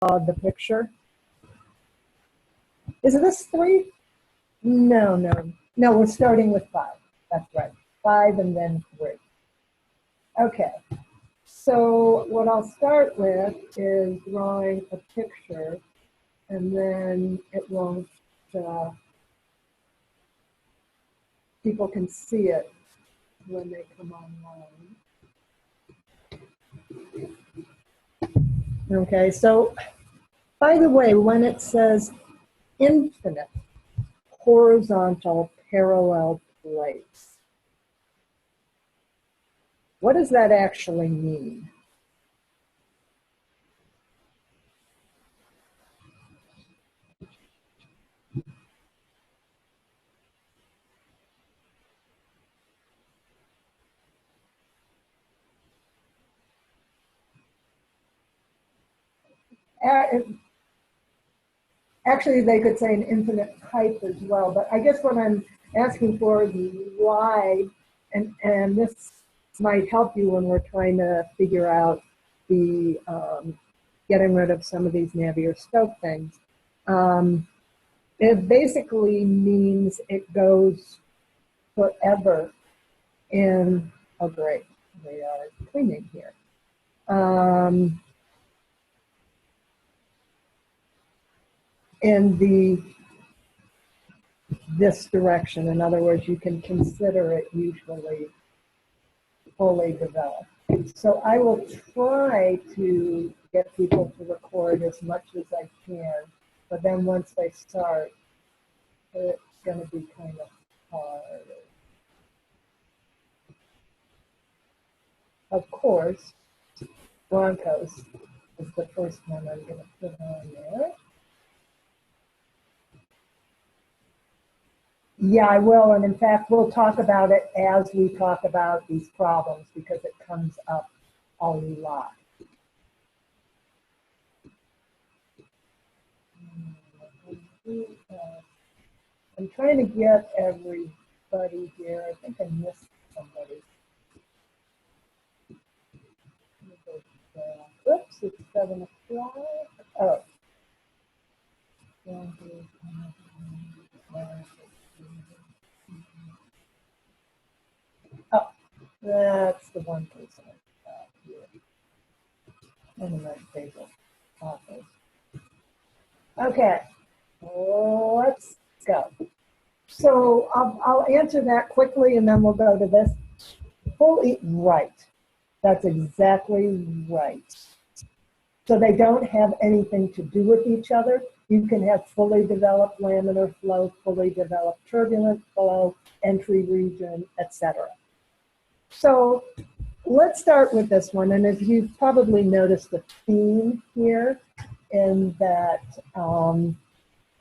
the picture. Is this 3? No, we're starting with 5. That's right. 5 and then 3. Okay. So what I'll start with is drawing a picture, and then it won't, people can see it when they come online. Okay, so by the way, when it says infinite horizontal parallel plates, what does that actually mean? Actually, they could say an infinite type as well, but I guess what I'm asking for is why, and this might help you when we're trying to figure out the getting rid of some of these Navier-Stokes things. It basically means it goes forever in, oh great, they are cleaning here. In this direction. In other words, you can consider it usually fully developed. So I will try to get people to record as much as I can, but then once they start, it's going to be kind of hard. Of course, Broncos is the first one I'm going to put on there. Yeah, I will, and in fact, we'll talk about it as we talk about these problems because it comes up a lot. I'm trying to get everybody here. I think I missed somebody. Oops, it's 7 o'clock. Oh. Oh, that's the one person I got here. And my table office. Okay, let's go. So I'll answer that quickly and then we'll go to this. Fully right. That's exactly right. So they don't have anything to do with each other. You can have fully developed laminar flow, fully developed turbulent flow, entry region, etc. So let's start with this one. And if you've probably noticed the theme here in that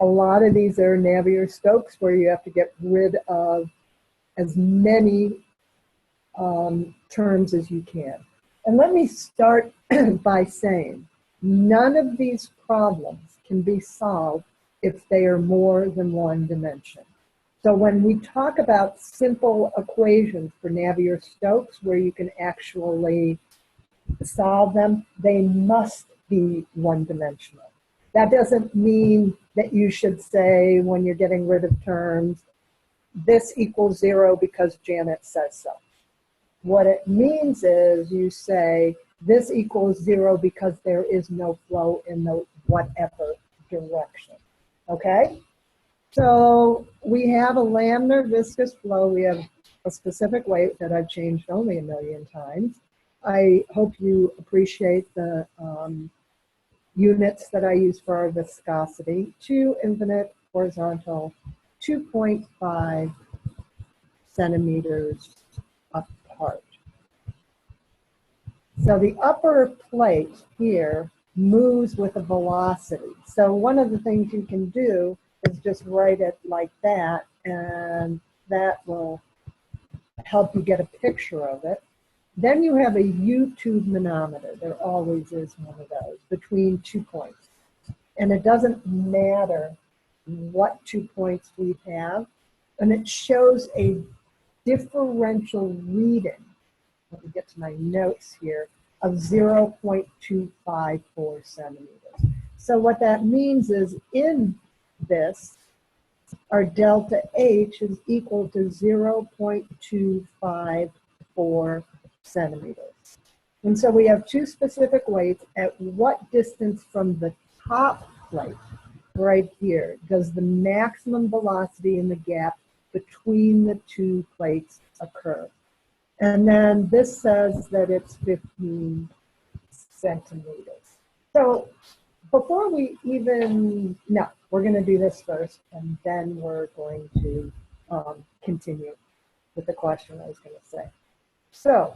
a lot of these are Navier-Stokes where you have to get rid of as many terms as you can. And let me start by saying none of these problems can be solved if they are more than one dimension. So when we talk about simple equations for Navier-Stokes where you can actually solve them, they must be one-dimensional. That doesn't mean that you should say when you're getting rid of terms, this equals 0 because Janet says so. What it means is you say this equals 0 because there is no flow in the whatever direction, okay? So we have a laminar viscous flow. We have a specific weight that I've changed only a million times. I hope you appreciate the units that I use for our viscosity. 2 infinite horizontal, 2.5 centimeters apart. So the upper plate here moves with a velocity. So one of the things you can do is just write it like that, and that will help you get a picture of it. Then you have a U-tube manometer. There always is one of those between 2 points. And it doesn't matter what 2 points we have. And it shows a differential reading, let me get to my notes here, of 0.254 centimeters. So what that means is in this, our delta H is equal to 0.254 centimeters. And so we have two specific weights. At what distance from the top plate, right here, does the maximum velocity in the gap between the two plates occur? And then this says that it's 15 centimeters. So before we even, no, we're going to do this first, and then we're going to continue with the question I was going to say. So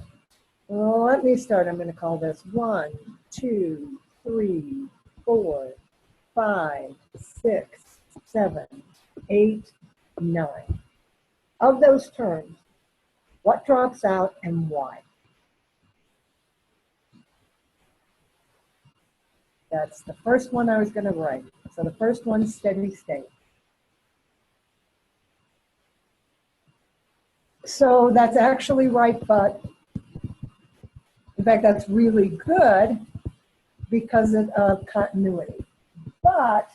let me start. I'm going to call this 1, 2, 3, 4, 5, 6, 7, 8, 9. Of those terms, what drops out and why? That's the first one I was going to write. So the first one's steady state. So that's actually right, but in fact, that's really good because of continuity. But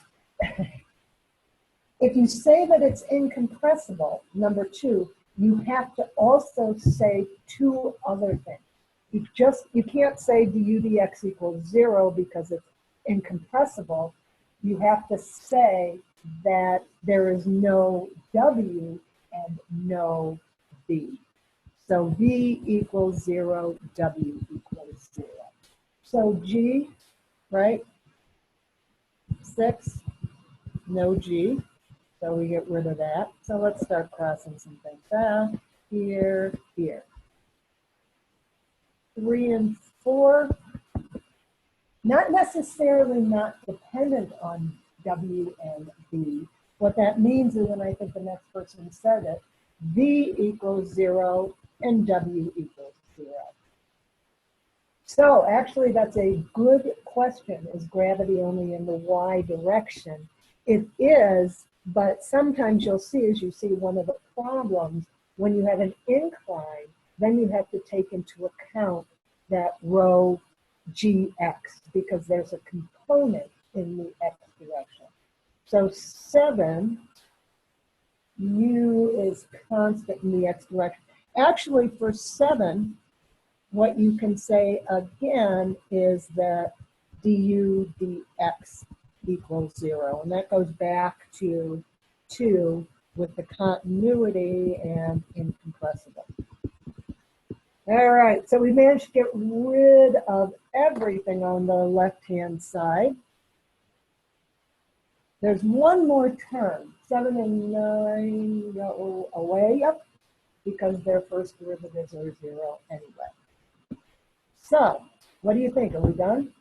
if you say that it's incompressible, number two, you have to also say two other things. You can't say du dx equals 0 because it's incompressible. You have to say that there is no w and no v. So v equals 0, w equals 0. So g, right? 6, no g. So we get rid of that. So let's start crossing some things out. Here, here. 3 and 4, not necessarily not dependent on W and V. What that means is, and I think the next person said it, V equals 0 and W equals 0. So actually that's a good question. Is gravity only in the Y direction? It is, but sometimes you'll see, as you see one of the problems, when you have an incline, then you have to take into account that rho gx because there's a component in the x direction. So 7, u is constant in the x direction. Actually, for 7, what you can say again is that du dx equals 0. And that goes back to 2 with the continuity and incompressible. All right, so we managed to get rid of everything on the left-hand side. There's one more term. 7 and 9 go away, yep, because their first derivatives are 0 anyway. So, what do you think? Are we done?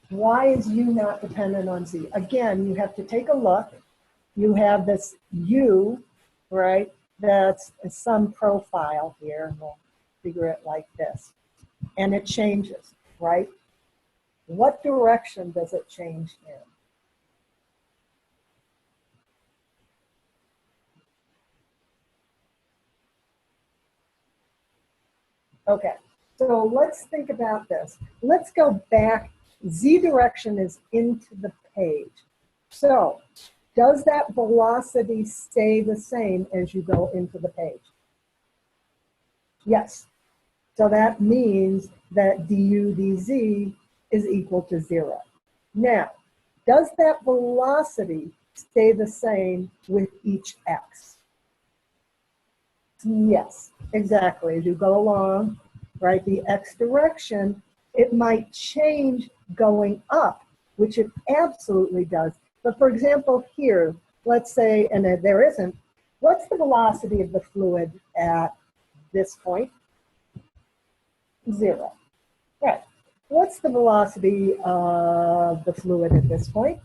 Why is u not dependent on z? Again, you have to take a look. You have this u, right? That's some profile here, and we'll figure it like this. And it changes, right? What direction does it change in? Okay, so let's think about this. Let's go back. Z direction is into the page. So does that velocity stay the same as you go into the page? Yes. So that means that du dz is equal to 0. Now, does that velocity stay the same with each x? Yes, exactly. As you go along, right, the x direction, it might change going up, which it absolutely does. But for example, here, let's say, and there isn't, what's the velocity of the fluid at this point? 0. Right. What's the velocity of the fluid at this point?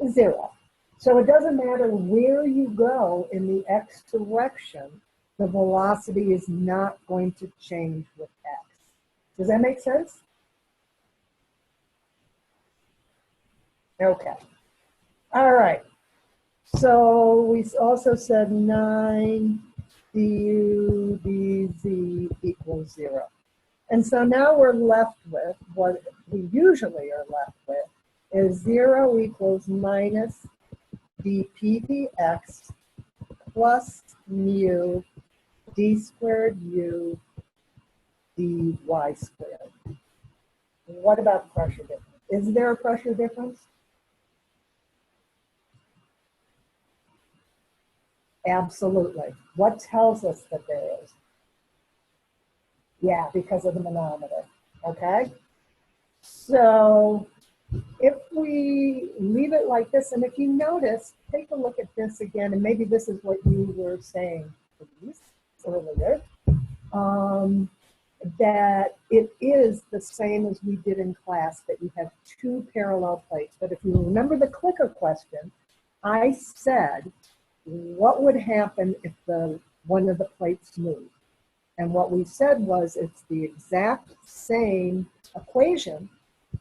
0. So it doesn't matter where you go in the x direction, the velocity is not going to change with x. Does that make sense? Okay. All right. So we also said 9 du dz equals 0. And so now we're left with what we usually are left with is 0 equals minus dp dx plus mu d squared u dy squared. What about pressure difference? Is there a pressure difference? Absolutely. What tells us that there is? Yeah, because of the manometer. Okay? So if we leave it like this, and if you notice, take a look at this again, and maybe this is what you were saying earlier, that it is the same as we did in class, that you have two parallel plates. But if you remember the clicker question, I said, what would happen if one of the plates moved? And what we said was it's the exact same equation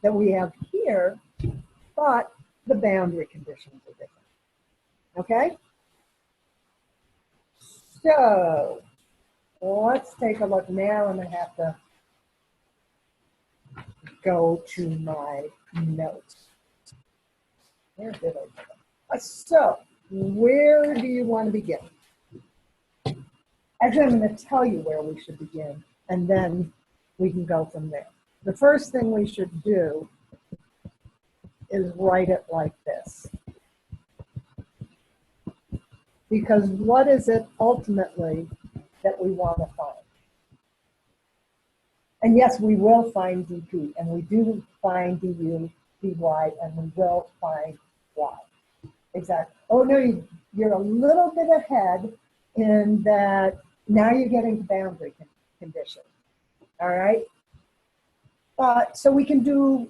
that we have here, but the boundary conditions are different. Okay? So let's take a look now, and I have to go to my notes. Where did I go? So where do you want to begin? Actually, I'm going to tell you where we should begin, and then we can go from there. The first thing we should do is write it like this. Because what is it ultimately that we want to find? And yes, we will find dp, and we do find du, dy, and we will find y. Exactly. Oh no, you're a little bit ahead in that now you're getting to boundary conditions. All right? So we can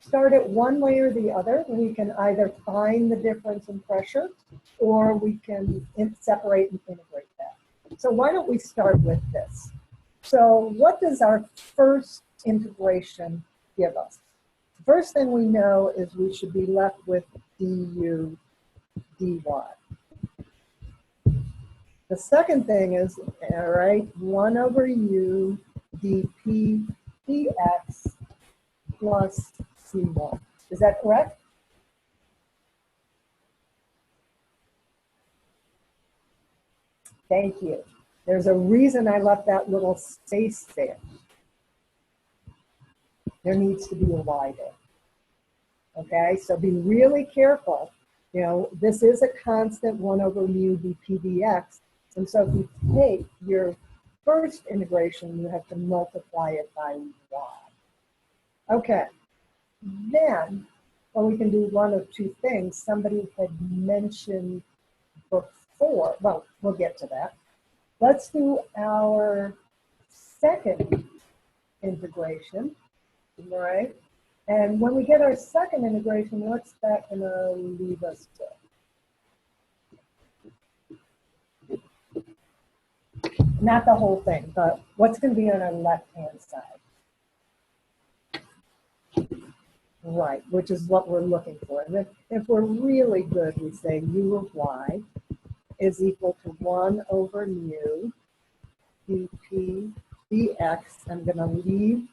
start it one way or the other. We can either find the difference in pressure, or we can separate and integrate that. So why don't we start with this? So what does our first integration give us? The first thing we know is we should be left with du dy. The second thing is, all right, 1 over u dp dx plus c1. Is that correct? Thank you. There's a reason I left that little space there. There needs to be a y there. Okay, so be really careful. You know, this is a constant 1 over mu dp dx. And so if you take your first integration, you have to multiply it by y. Okay, then, well, we can do one of two things. Somebody had mentioned before, well, we'll get to that. Let's do our second integration, right? And when we get our second integration, what's that going to leave us with? Not the whole thing, but what's going to be on our left-hand side? Right, which is what we're looking for. And if we're really good, we say u of y is equal to 1 over mu dp dx. I'm going to leave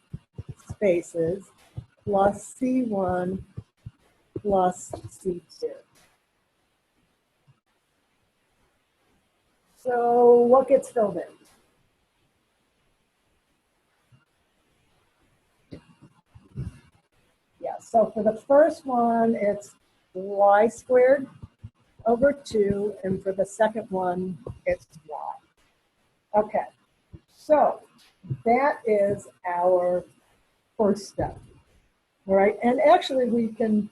spaces plus c1 plus c2. So what gets filled in? Yeah, so for the first one, it's y squared over 2, and for the second one, it's y. Okay, so that is our first step, all right? And actually, we can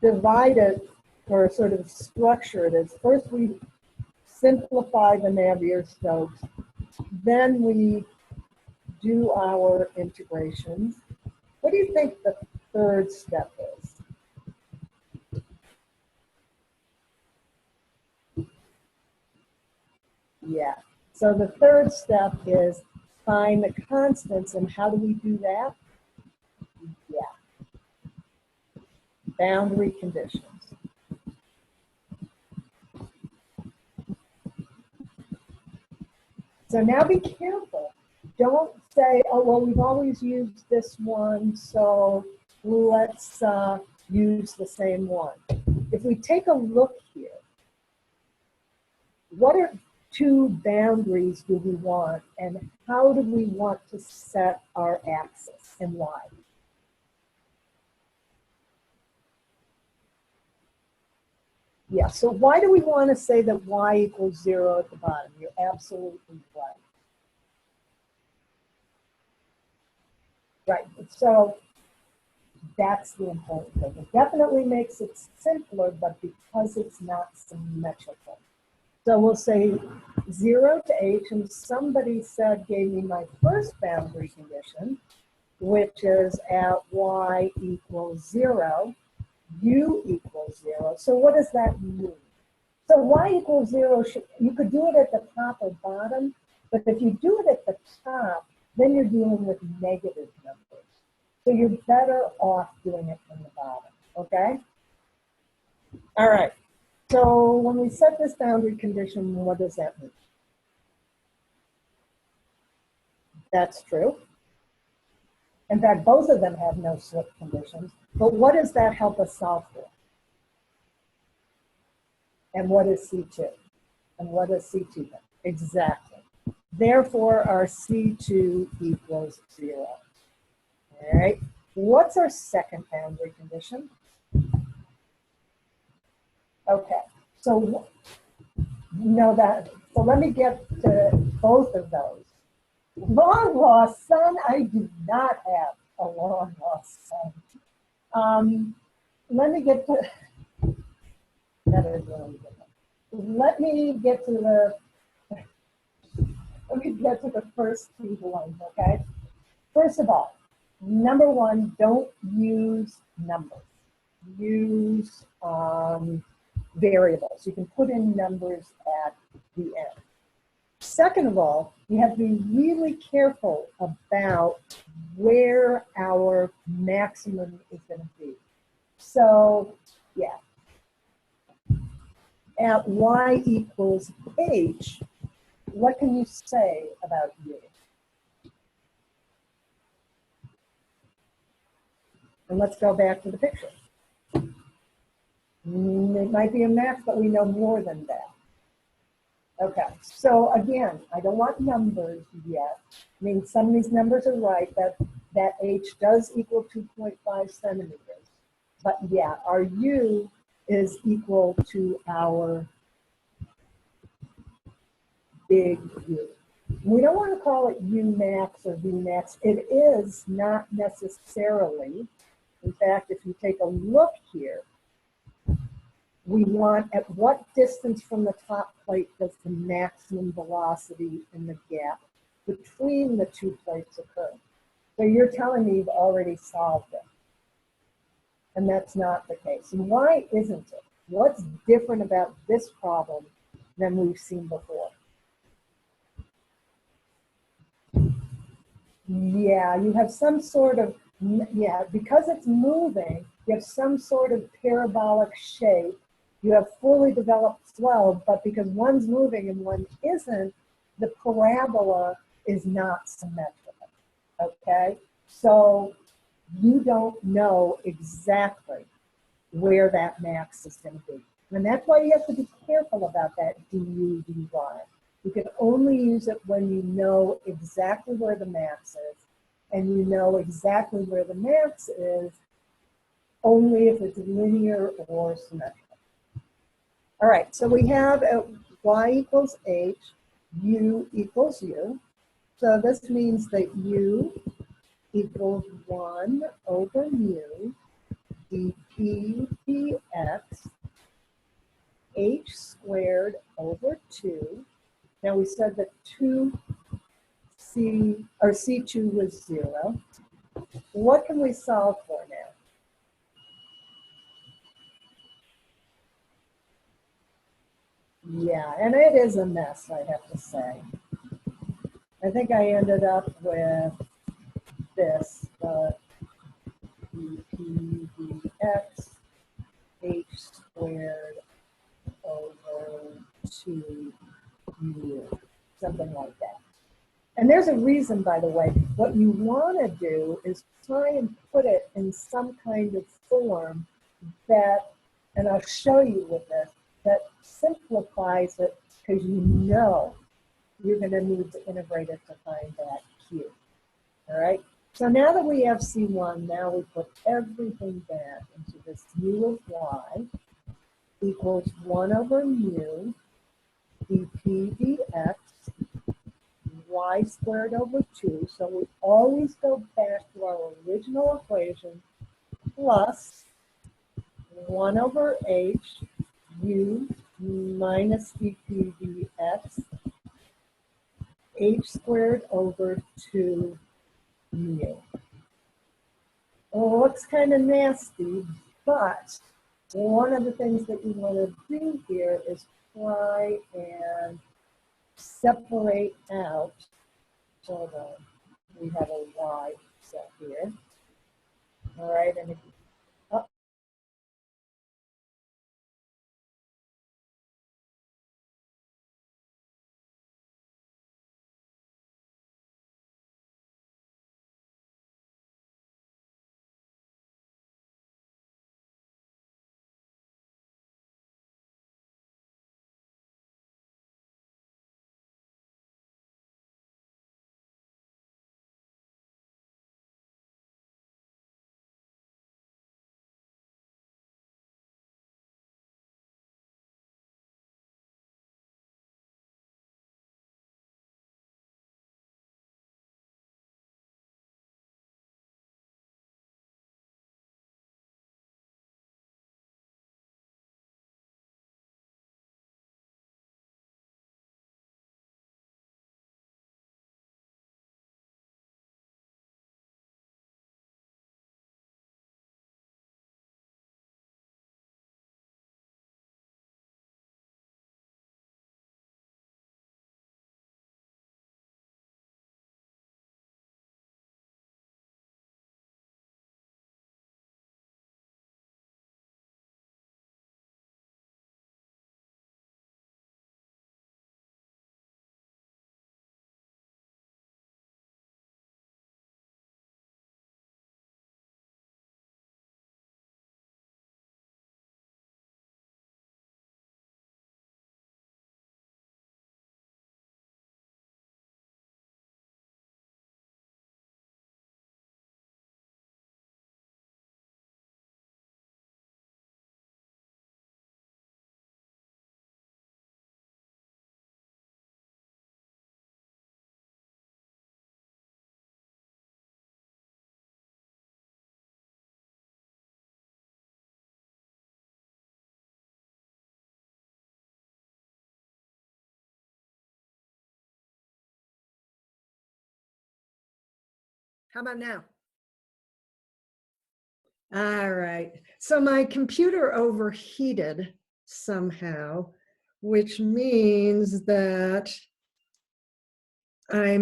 divide it or sort of structure it as first we simplify the Navier-Stokes, then we do our integrations. What do you think the third step is? Yeah, so the third step is find the constants, and how do we do that? Yeah, boundary conditions. So now be careful. Don't say, oh, well, we've always used this one, so let's use the same one. If we take a look here, what are two boundaries do we want, and how do we want to set our axis, and why? Yeah, so why do we want to say that y equals 0 at the bottom? You're absolutely right. Right, so that's the important thing. It definitely makes it simpler, but because it's not symmetrical. So we'll say 0 to h, and somebody gave me my first boundary condition, which is at y equals 0, u equals 0. So what does that mean? So y equals 0, you could do it at the top or bottom, but if you do it at the top, then you're dealing with negative numbers. So you're better off doing it from the bottom, okay? All right, so when we set this boundary condition, what does that mean? That's true. In fact, both of them have no slip conditions, but what does that help us solve for? And what is C2? And what is C2 then? Exactly. Therefore, our C2 equals 0. All right. What's our second boundary condition? Okay. So so let me get to both of those. Long lost son, I do not have a long lost son. Let me get to, that is really good. Let me get to the first two ones, okay? First of all, number one, don't use numbers. Use variables. You can put in numbers at the end. Second of all, you have to be really careful about where our maximum is going to be. So, yeah, at y equals h, what can you say about u? And let's go back to the picture. It might be a max, but we know more than that. Okay, so again, I don't want numbers yet. I mean, some of these numbers are right, that h does equal 2.5 centimeters. But yeah, our u is equal to our big U. We don't want to call it U max or V max. It is not necessarily. In fact, if you take a look here, we want at what distance from the top plate does the maximum velocity in the gap between the two plates occur. So you're telling me you've already solved it. And that's not the case. And why isn't it? What's different about this problem than we've seen before? Yeah, you have some sort of, yeah, because it's moving, you have some sort of parabolic shape. You have fully developed flow, but because one's moving and one isn't, the parabola is not symmetrical, okay? So you don't know exactly where that max is going to be. And that's why you have to be careful about that du, dy. You can only use it when you know exactly where the max is, and you know exactly where the max is only if it's linear or symmetrical. All right, so we have y equals h, u equals u. So this means that u equals 1 over mu dp dx h squared over 2. Now we said that C2 was 0. What can we solve for now? Yeah, and it is a mess, I have to say. I think I ended up with this, dp dx h squared over 2u, something like that. And there's a reason, by the way. What you want to do is try and put it in some kind of form that, and I'll show you with this, that simplifies it, because you know you're going to need to integrate it to find that Q. All right? So now that we have C1, now we put everything back into this U of y equals 1 over mu dp dx y squared over 2. So we always go back to our original equation plus 1 over h u minus dp dx h squared over 2 mu. Well, it looks kind of nasty, but one of the things that you want to do here is try and separate out. Hold on, we have a y set here. All right, and if you, oh, how about now? All right, so my computer overheated somehow, which means that I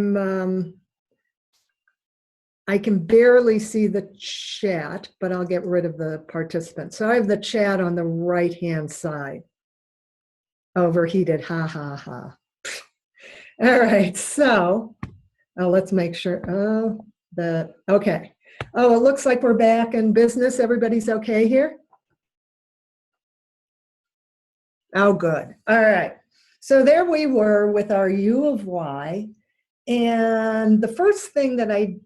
can barely see the chat, but I'll get rid of the participants. So I have the chat on the right-hand side. Overheated, ha, ha, ha. All right, so let's make sure, okay. Oh, it looks like we're back in business. Everybody's okay here? Oh, good. All right. So there we were with our U of y. And the first thing that I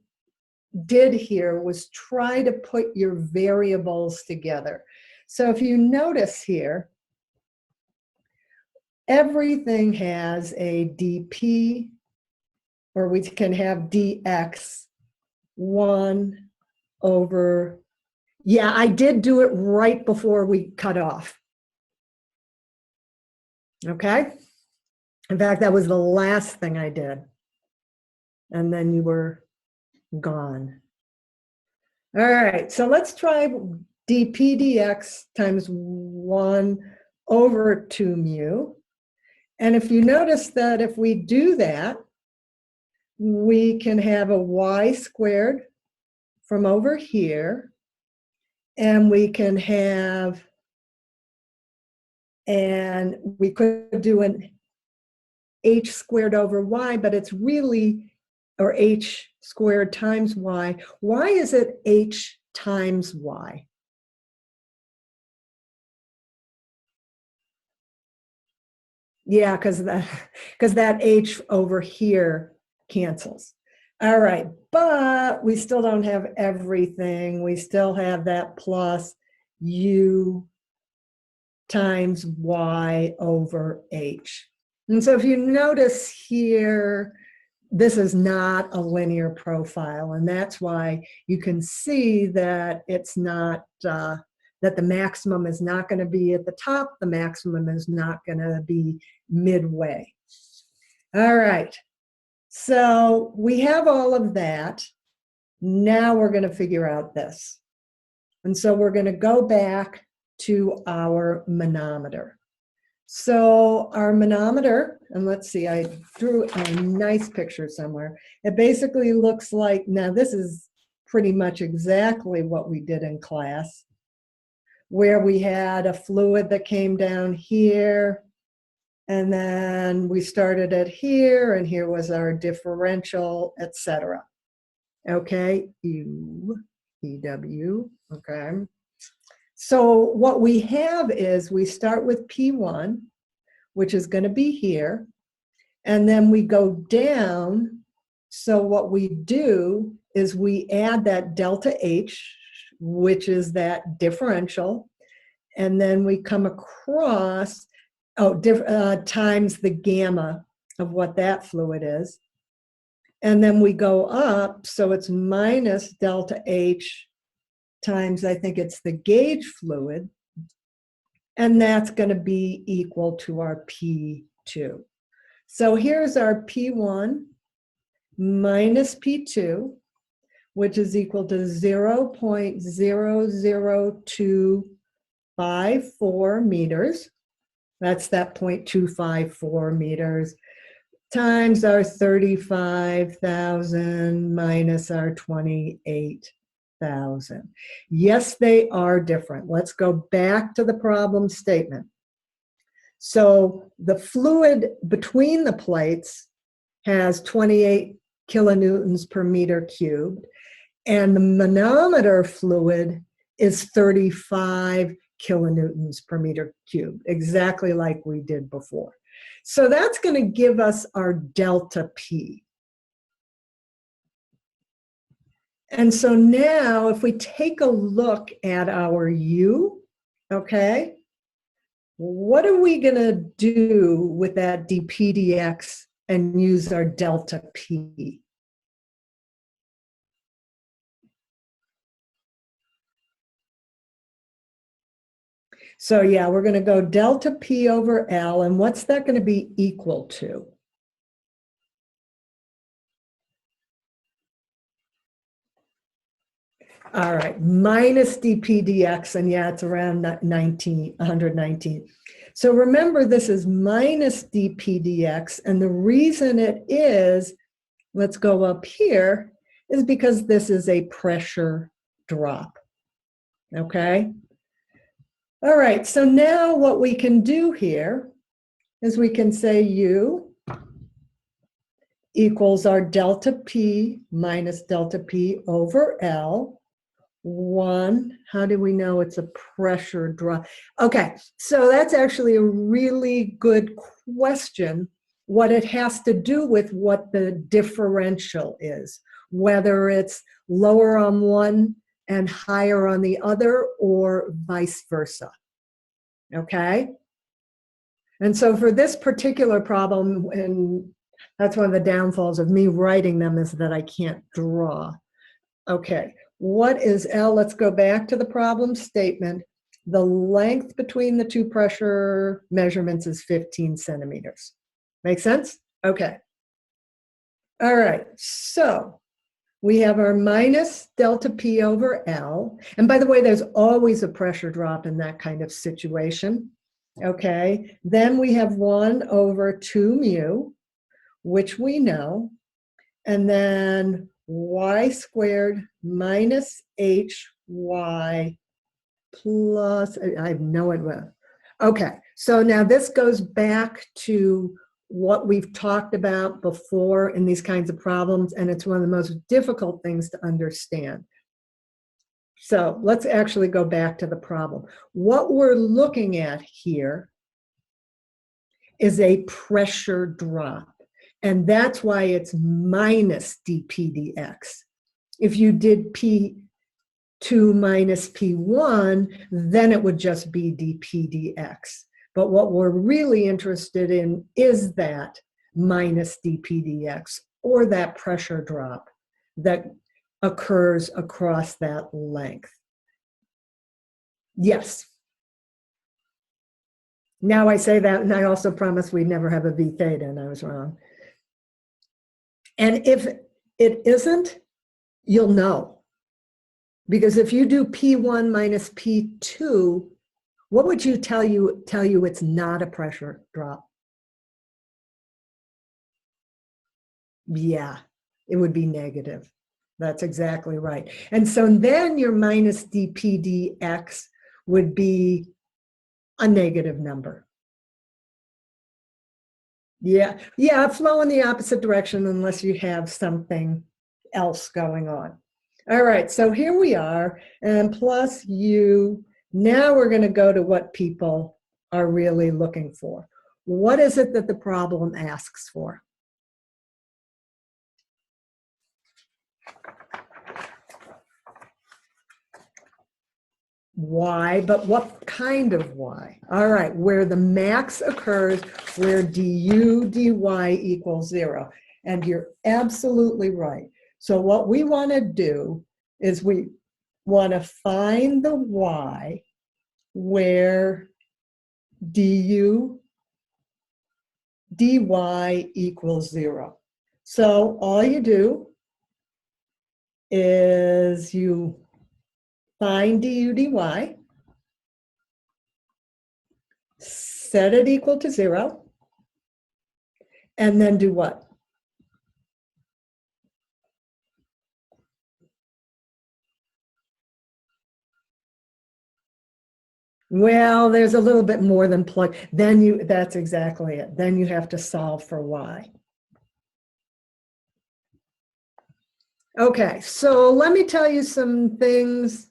did here was try to put your variables together. So if you notice here, everything has a dp, or we can have dx 1 over, yeah, I did do it right before we cut off. Okay? In fact, that was the last thing I did. And then you were gone. All right, so let's try dp dx times 1 over 2 mu. And if you notice that if we do that, we can have a y squared from over here, and we can have, and we could do an h squared over y, but it's really or h squared times y. Why is it h times y? Yeah, because that h over here cancels. All right, but we still don't have everything. We still have that plus u times y over h. And so if you notice here, this is not a linear profile, and that's why you can see that it's not, that the maximum is not going to be at the top, the maximum is not going to be midway. All right, so we have all of that. Now we're going to figure out this. And so we're going to go back to our manometer. So our manometer, and let's see, I drew a nice picture somewhere. It basically looks like, now this is pretty much exactly what we did in class, where we had a fluid that came down here, and then we started it here, and here was our differential, etc. Okay, EW, okay. So what we have is we start with P1, which is going to be here, and then we go down. So what we do is we add that delta H, which is that differential, and then we come across, times the gamma of what that fluid is. And then we go up, so it's minus delta H times, I think it's the gauge fluid, and that's going to be equal to our P2. So here's our P1 minus P2, which is equal to 0.00254 meters. That's that 0.254 meters times our 35,000 minus our 28,000. Yes, they are different. Let's go back to the problem statement. So the fluid between the plates has 28 kilonewtons per meter cubed, and the manometer fluid is 35 kilonewtons per meter cubed, exactly like we did before. So that's going to give us our delta P. And so now if we take a look at our U, okay, what are we going to do with that dP dx and use our delta P? So yeah, we're going to go delta P over L, and what's that going to be equal to? All right, minus dP dx, and yeah, it's around 119. So remember, this is minus dP dx, and the reason it is, let's go up here, is because this is a pressure drop, okay? All right, so now what we can do here is we can say U equals our delta P minus delta P over L. 1, how do we know it's a pressure drop? Okay, so that's actually a really good question, what it has to do with what the differential is, whether it's lower on one and higher on the other, or vice versa. Okay? And so for this particular problem, and that's one of the downfalls of me writing them, is that I can't draw. Okay, what is L? Let's go back to the problem statement. The length between the two pressure measurements is 15 centimeters. Make sense? Okay. All right, so we have our minus delta P over L. And by the way, there's always a pressure drop in that kind of situation. Okay, then we have 1 over 2 mu, which we know. And then y squared minus hy plus, I have no idea. Okay, so now this goes back to what we've talked about before in these kinds of problems, and it's one of the most difficult things to understand. So let's actually go back to the problem. What we're looking at here is a pressure drop, and that's why it's minus dP dx. If you did P2 minus P1, then it would just be dP dx. But what we're really interested in is that minus dP dx, or that pressure drop that occurs across that length. Yes. Now I say that, and I also promise we'd never have a V theta, and I was wrong. And if it isn't, you'll know. Because if you do P1 minus P2, what would you tell you it's not a pressure drop? Yeah, it would be negative. That's exactly right. And so then your minus dP dx would be a negative number. Yeah, flow in the opposite direction unless you have something else going on. All right, so here we are, and plus u. Now we're going to go to what people are really looking for. What is it that the problem asks for? Y, but what kind of y? All right, where the max occurs, where du dy equals 0. And you're absolutely right. So what we want to do is we want to find the y where du dy equals 0. So all you do is you find du dy, set it equal to 0, and then do what? Well, there's a little bit more than plug. Then that's exactly it. Then you have to solve for y. Okay, so let me tell you some things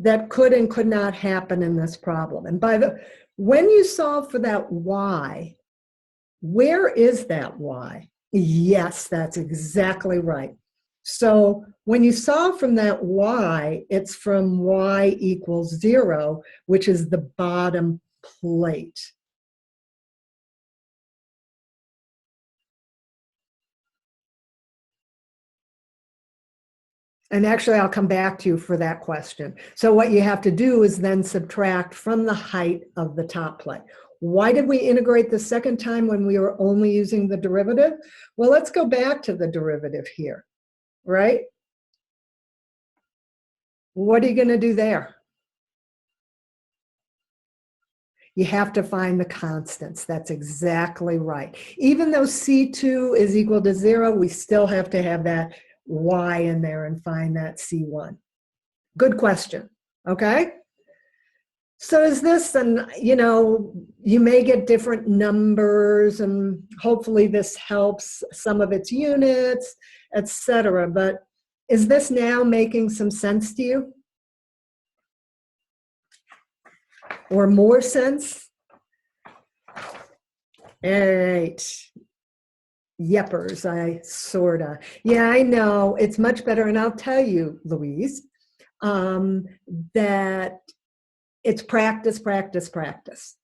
that could and could not happen in this problem. And when you solve for that y, where is that y? Yes, that's exactly right. So when you solve from that y, it's from y equals 0, which is the bottom plate. And actually, I'll come back to you for that question. So what you have to do is then subtract from the height of the top plate. Why did we integrate the second time when we were only using the derivative? Well, let's go back to the derivative here, right? What are you going to do there? You have to find the constants. That's exactly right. Even though C2 is equal to 0, we still have to have that y in there and find that C1. Good question, okay? So is this, and you may get different numbers, and hopefully this helps some of its units, etc. But is this now making some sense to you? Or more sense? All right. Yeppers, sorta. Yeah, I know. It's much better. And I'll tell you, Louise, that it's practice, practice, practice.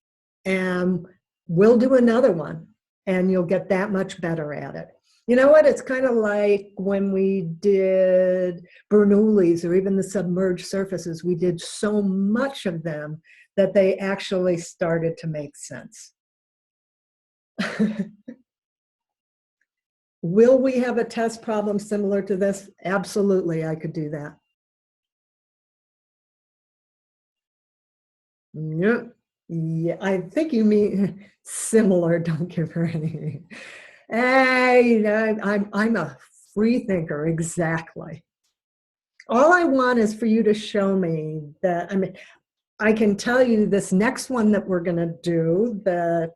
And we'll do another one, and you'll get that much better at it. You know what? It's kind of like when we did Bernoulli's or even the submerged surfaces. We did so much of them that they actually started to make sense. Will we have a test problem similar to this? Absolutely, I could do that. Yeah, I think you mean similar. Don't give her any. Hey, I'm a free thinker, exactly. All I want is for you to show me that, I can tell you this next one that we're going to do, that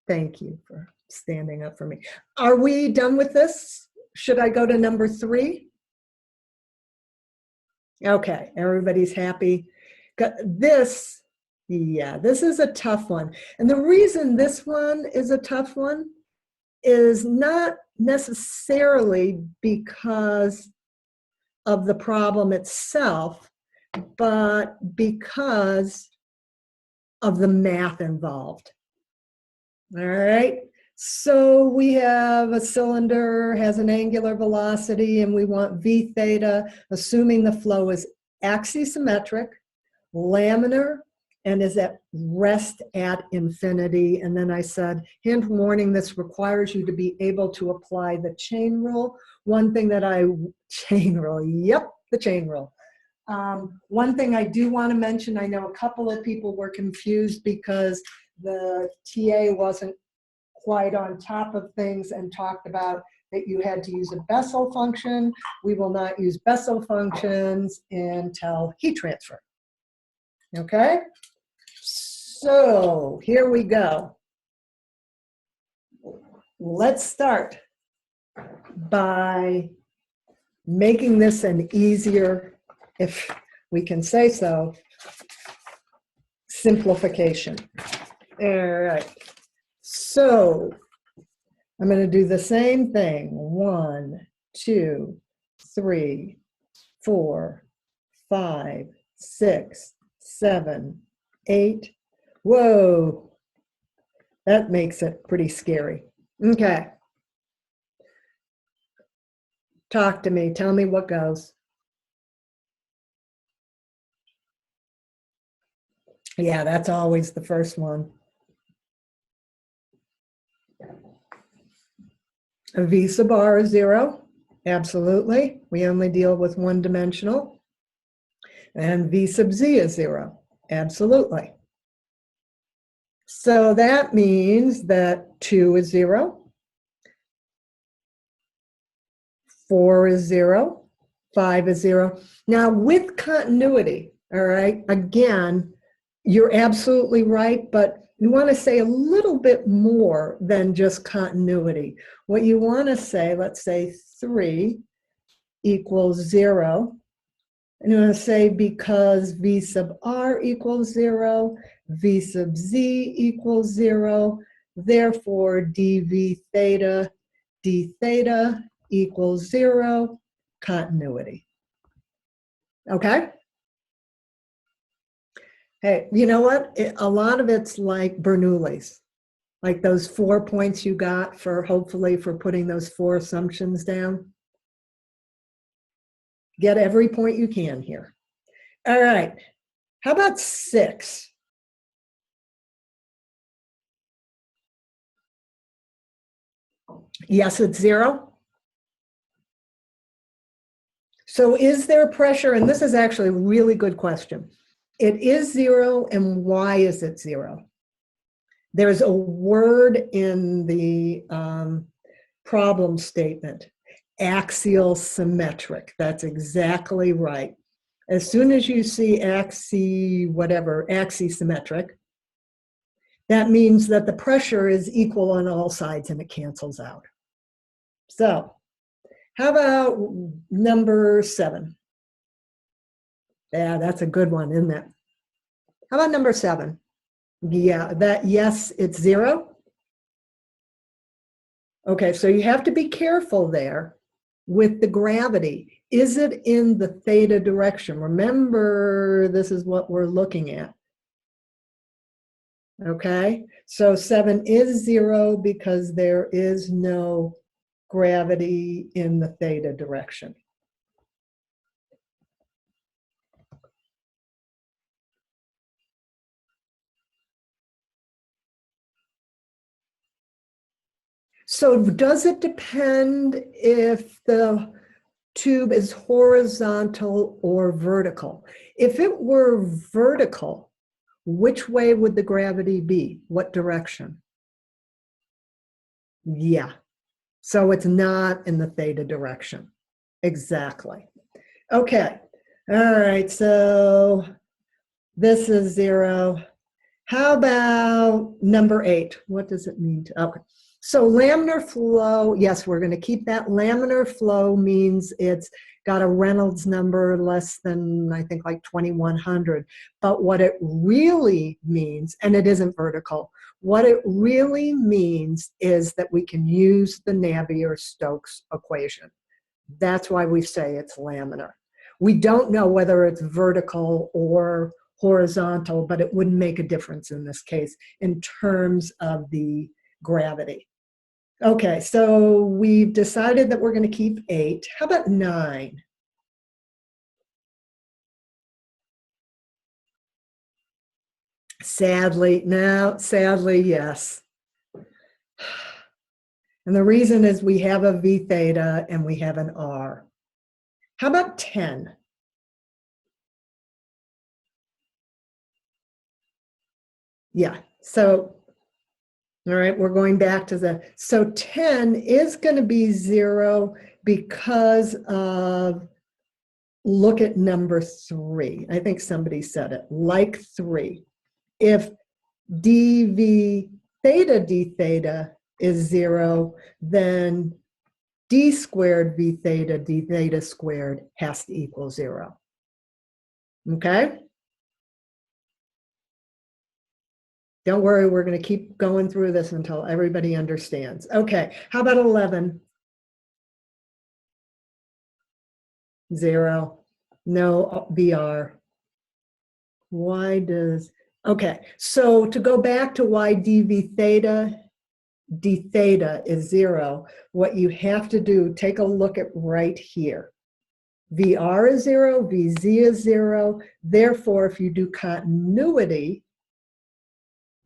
Thank you for standing up for me. Are we done with this? Should I go to number 3? Okay, everybody's happy. This, yeah, this is a tough one. And the reason this one is a tough one is not necessarily because of the problem itself, but because of the math involved. All right, so we have a cylinder, has an angular velocity, and we want v theta, assuming the flow is axisymmetric, laminar, and is at rest at infinity. And then I said, hint warning, this requires you to be able to apply the chain rule. One thing that chain rule, yep, the chain rule. One thing I do want to mention, I know a couple of people were confused because the TA wasn't quite on top of things and talked about that you had to use a Bessel function. We will not use Bessel functions until heat transfer. Okay? So here we go. Let's start by making this an easier, if we can say so, simplification. All right. So I'm going to do the same thing. 1, 2, 3, 4, 5, 6, 7, 8. Whoa, that makes it pretty scary. Okay. Talk to me. Tell me what goes. Yeah, that's always the first one. V sub r is 0. Absolutely. We only deal with one-dimensional. And V sub z is 0. Absolutely. So that means that 2 is 0. 4 is 0. 5 is 0. Now with continuity, all right, again, you're absolutely right, but you want to say a little bit more than just continuity. What you want to say, let's say 3 equals 0. And you want to say because V sub r equals 0, V sub z equals 0, therefore dv theta d theta equals 0, continuity. Okay? Hey, you know what? A lot of it's like Bernoulli's, like those 4 points you got for, hopefully, for putting those 4 assumptions down. Get every point you can here. All right. How about 6? Yes, it's 0. So is there pressure? And this is actually a really good question. It is 0, and why is it 0? There's a word in the problem statement, axial symmetric. That's exactly right. As soon as you see axisymmetric, that means that the pressure is equal on all sides and it cancels out. So how about number 7? Yeah, that's a good one, isn't it? How about number 7? Yeah, yes, it's 0. Okay, so you have to be careful there with the gravity. Is it in the theta direction? Remember, this is what we're looking at. Okay, so 7 is 0 because there is no gravity in the theta direction. So does it depend if the tube is horizontal or vertical? If it were vertical, which way would the gravity be? What direction? Yeah. So it's not in the theta direction. Exactly. Okay. All right. So this is 0. How about number 8? What does it mean to, okay. So laminar flow, yes, we're going to keep that. Laminar flow means it's got a Reynolds number less than, I think, like 2100. But what it really means, and it isn't vertical, what it really means is that we can use the Navier-Stokes equation. That's why we say it's laminar. We don't know whether it's vertical or horizontal, but it wouldn't make a difference in this case in terms of the gravity. Okay, so we've decided that we're going to keep 8. How about 9? Sadly, no, sadly, yes. And the reason is we have a V theta and we have an R. How about 10? Yeah, so, all right, we're going back to the, so 10 is going to be 0 because of, look at number 3. I think somebody said it, like 3. If dv theta d theta is 0, then d squared v theta d theta squared has to equal 0. Okay? Don't worry, we're going to keep going through this until everybody understands. Okay, how about 11? 0. No VR. Why does, okay, so to go back to why dv theta d theta is 0, what you have to do, take a look at right here. VR is 0, VZ is 0. Therefore, if you do continuity,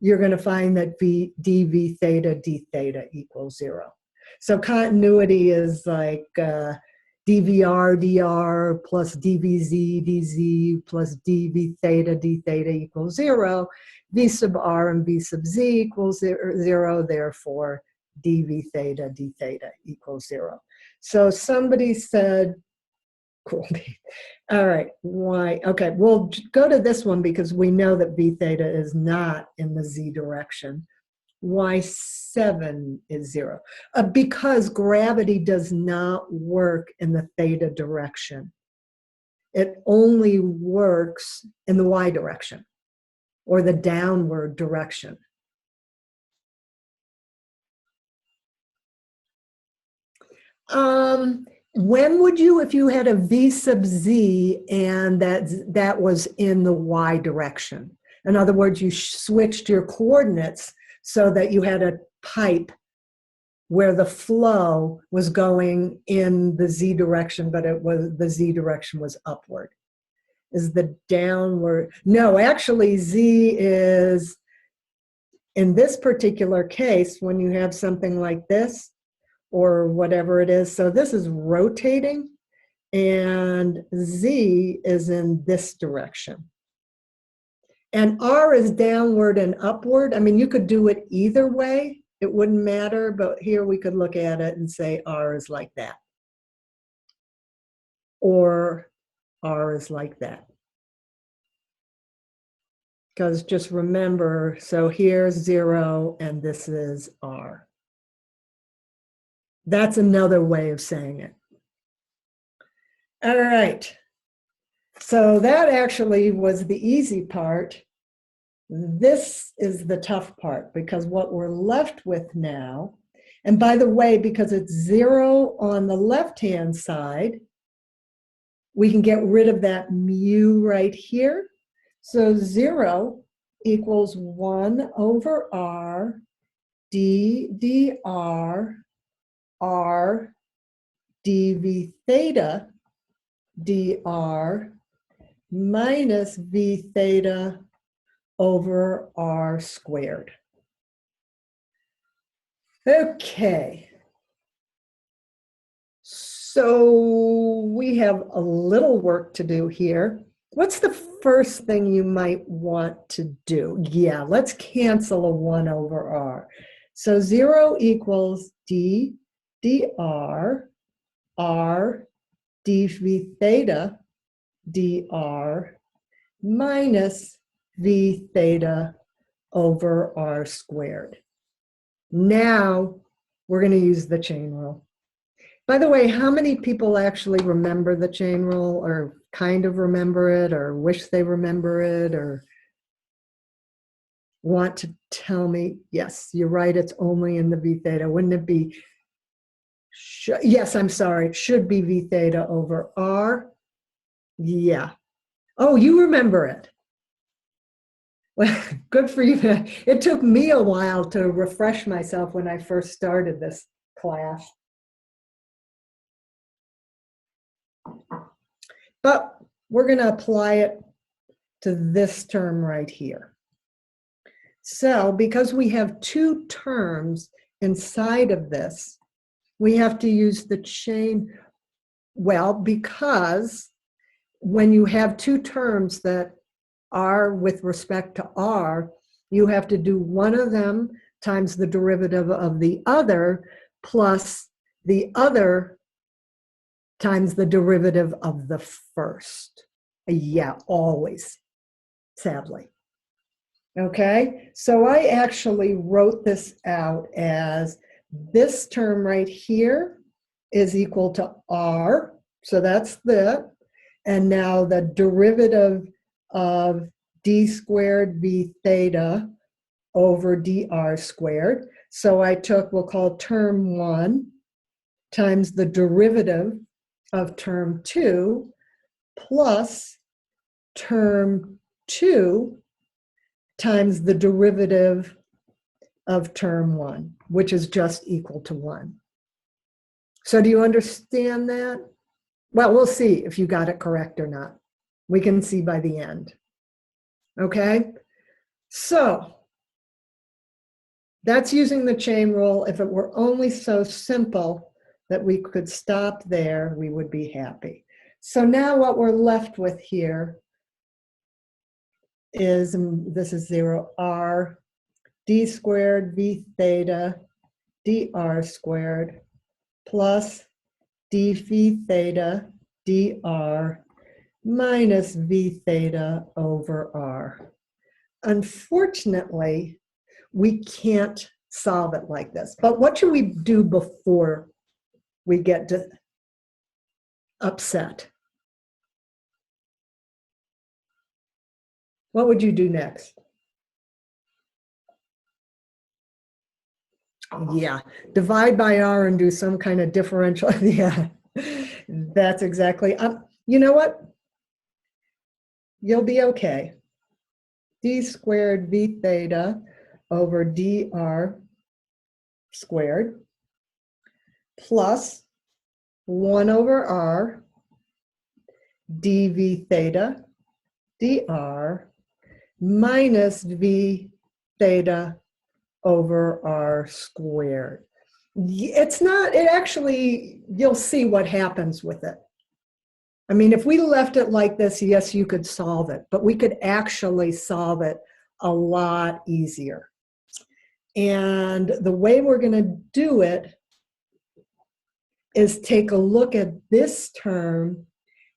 you're going to find that dv theta d theta equals 0. So continuity is like dvr dr plus dvz dz plus dv theta d theta equals 0. V sub r and v sub z equals 0. Therefore, dv theta d theta equals 0. So somebody said, cool. All right, why? Okay, we'll go to this one because we know that v theta is not in the z direction. Why 7 is 0? Because gravity does not work in the theta direction. It only works in the y direction or the downward direction. When would you, if you had a v sub z and that was in the y direction? In other words, you switched your coordinates so that you had a pipe where the flow was going in the z direction, but it was, the z direction was upward. Is the downward? No, actually z is, in this particular case, when you have something like this, or whatever it is. So this is rotating, and Z is in this direction. And R is downward and upward. I mean, you could do it either way. It wouldn't matter, but here we could look at it and say R is like that. Or R is like that. Because just remember, so here's 0 and this is R. That's another way of saying it. All right. So that actually was the easy part. This is the tough part because what we're left with now, and by the way, because it's 0 on the left-hand side, we can get rid of that mu right here. So 0 equals 1 over R d dr r dv theta dr minus v theta over r squared. Okay. So we have a little work to do here. What's the first thing you might want to do? Yeah, let's cancel a 1 over r. So 0 equals d dr r dv theta dr minus v theta over r squared. Now we're going to use the chain rule. By the way, how many people actually remember the chain rule, or kind of remember it, or wish they remember it, or want to tell me? Yes, you're right, it's only in the v theta. Wouldn't it be? Yes, I'm sorry, it should be v theta over r. Yeah. Oh, you remember it. Well, good for you. It took me a while to refresh myself when I first started this class. But we're going to apply it to this term right here. So because we have two terms inside of this, we have to use the chain. Well, because when you have two terms that are with respect to r, you have to do one of them times the derivative of the other plus the other times the derivative of the first. Yeah, always, sadly. Okay, so I actually wrote this out as this term right here is equal to r, so that's that. And now the derivative of d squared v theta over dr squared. So I took, we'll call term 1 times the derivative of term 2 plus term 2 times the derivative of term 1, which is just equal to 1. So do you understand that? Well, we'll see if you got it correct or not. We can see by the end. Okay? So that's using the chain rule. If it were only so simple that we could stop there, we would be happy. So now what we're left with here is, this is 0, r d squared v theta dr squared plus d v theta dr minus v theta over r. Unfortunately, we can't solve it like this. But what should we do before we get upset? What would you do next? Yeah, divide by r and do some kind of differential. Yeah, that's exactly. You know what? You'll be okay. D squared v theta over dr squared plus 1 over r dv theta dr minus v theta over r squared. It's not, it actually, you'll see what happens with it. I mean, if we left it like this, yes, you could solve it, but we could actually solve it a lot easier. And the way we're going to do it is take a look at this term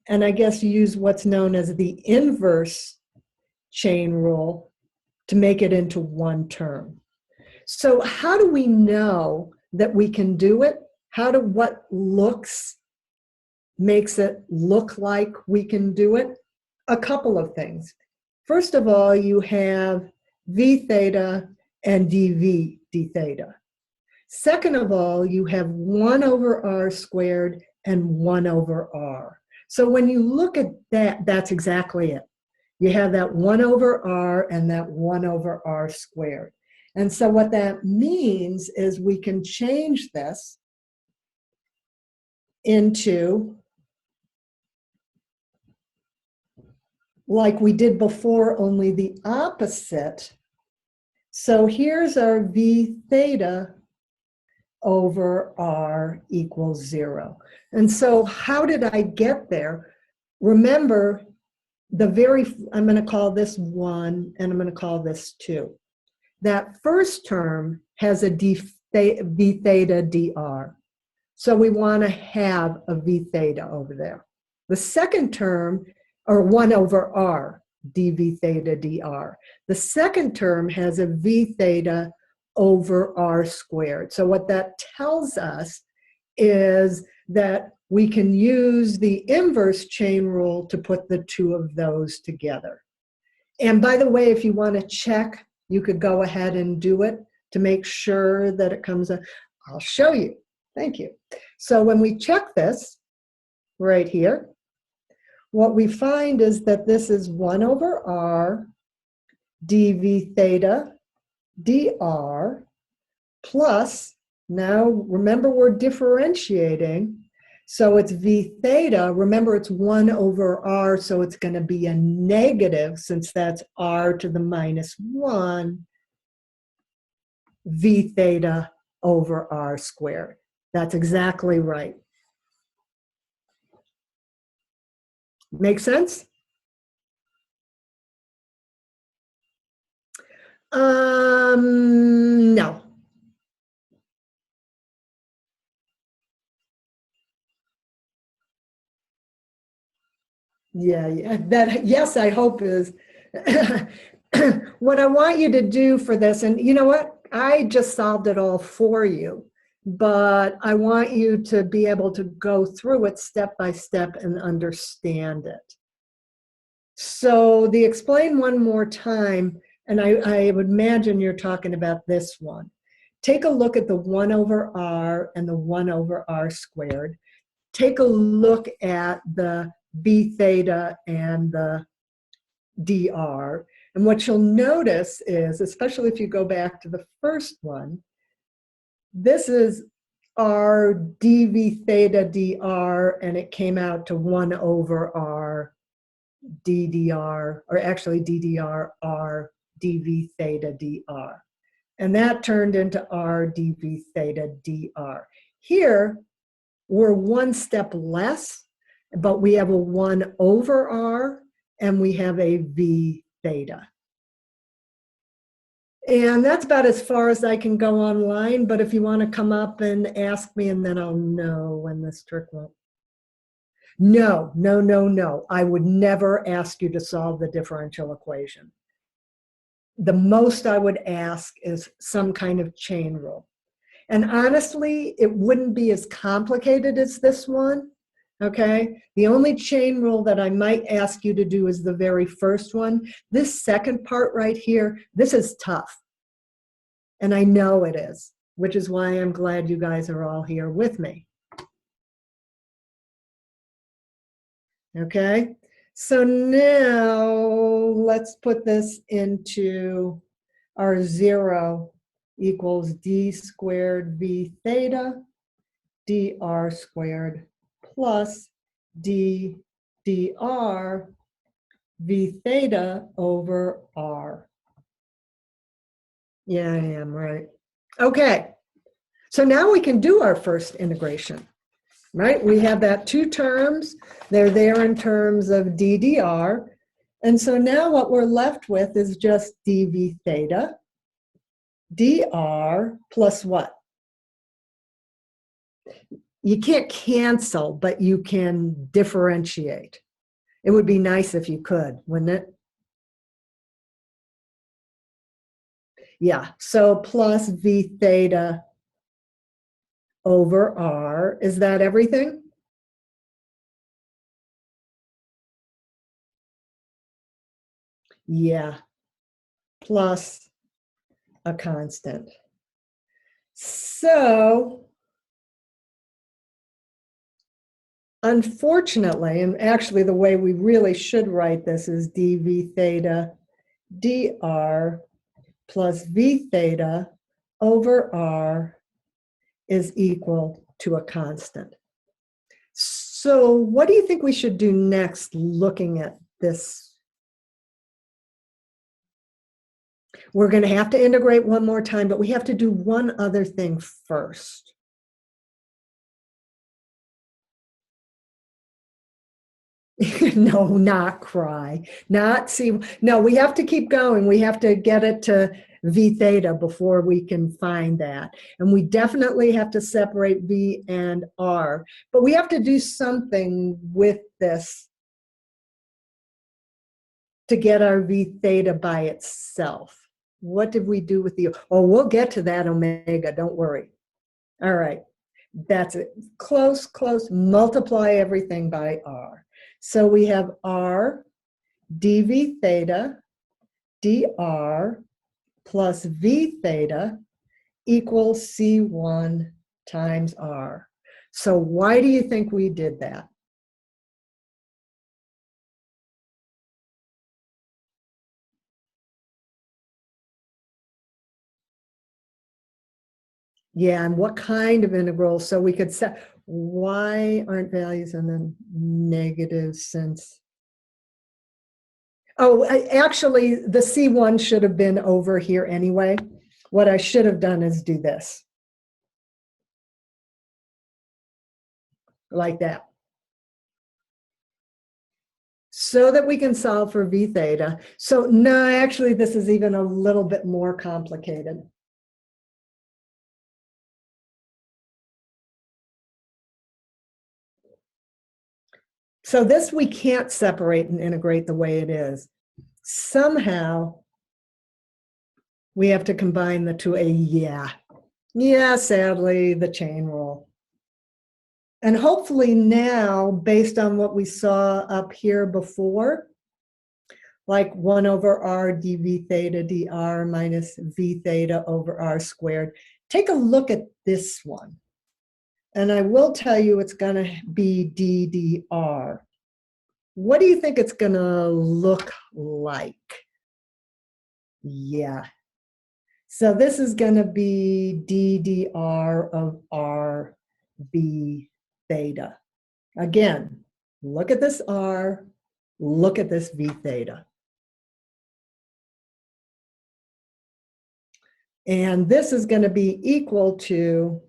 and I guess use what's known as the inverse chain rule to make it into one term. So how do we know that we can do it? What makes it look like we can do it? A couple of things. First of all, you have v theta and dv d theta. Second of all, you have 1 over r squared and 1 over r. So when you look at that, that's exactly it. You have that 1 over r and that 1 over r squared. And so what that means is we can change this into, like we did before, only the opposite. So here's our v theta over r equals 0. And so how did I get there? Remember, I'm going to call this 1 and I'm going to call this 2. That first term has a v theta dr. So we want to have a v theta over there. The second term, or 1 over r. dv theta dr. The second term has a v theta over r squared. So what that tells us is that we can use the inverse chain rule to put the two of those together. And by the way, if you want to check, you could go ahead and do it to make sure that it comes up. I'll show you. Thank you. So when we check this right here, what we find is that this is 1 over r dv theta dr plus, now remember we're differentiating, so it's v theta. Remember it's 1 over r, so it's going to be a negative since that's r to the minus 1, v theta over r squared. That's exactly right. Make sense? No. Yeah, that, yes, I hope is. What I want you to do for this, and you know what? I just solved it all for you, but I want you to be able to go through it step by step and understand it. So the explain one more time, and I would imagine you're talking about this one. Take a look at the 1 over r and the 1 over r squared. Take a look at the v theta and the dr. And what you'll notice is, especially if you go back to the first one, this is r dv theta dr, and it came out to 1 over r ddr, or actually ddr r dv theta dr. And that turned into r dv theta dr. Here, we're one step less, but we have a 1 over r, and we have a v theta. And that's about as far as I can go online, but if you want to come up and ask me, and then I'll know when this trick won't. No, no, no, no. I would never ask you to solve the differential equation. The most I would ask is some kind of chain rule. And honestly, it wouldn't be as complicated as this one. Okay, the only chain rule that I might ask you to do is the very first one. This second part right here, this is tough. And I know it is, which is why I'm glad you guys are all here with me. Okay, so now let's put this into our 0 equals d squared v theta dr squared plus d dr v theta over r. Yeah, I am, right. Okay, so now we can do our first integration, right? We have that 2 terms. They're there in terms of ddr. And so now what we're left with is just dv theta dr plus what? You can't cancel, but you can differentiate. It would be nice if you could, wouldn't it? Yeah, so plus v theta over r. Is that everything? Yeah, plus a constant. So, unfortunately, and actually the way we really should write this is dv theta dr plus v theta over r is equal to a constant. So what do you think we should do next looking at this? We're going to have to integrate one more time, but we have to do one other thing first. No, not cry, not see. No, we have to keep going. We have to get it to v theta before we can find that. And we definitely have to separate v and r. But we have to do something with this to get our v theta by itself. What did we do with the, oh, we'll get to that omega, don't worry. All right, that's it. Close, close, multiply everything by r. So we have r dv theta dr plus v theta equals C1 times r. So why do you think we did that? Yeah, and what kind of integral? So we could say, why aren't values in the negative since? Oh, actually, the C1 should have been over here anyway. What I should have done is do this. Like that. So that we can solve for v theta. So no, actually, this is even a little bit more complicated. So this we can't separate and integrate the way it is. Somehow, we have to combine the two. Yeah, sadly, the chain rule. And hopefully now, based on what we saw up here before, like 1 over r dv theta dr minus v theta over r squared, take a look at this one. And I will tell you it's going to be ddr. What do you think it's going to look like? Yeah. So this is going to be ddr of r v theta. Again, look at this r, look at this v theta. And this is going to be equal to,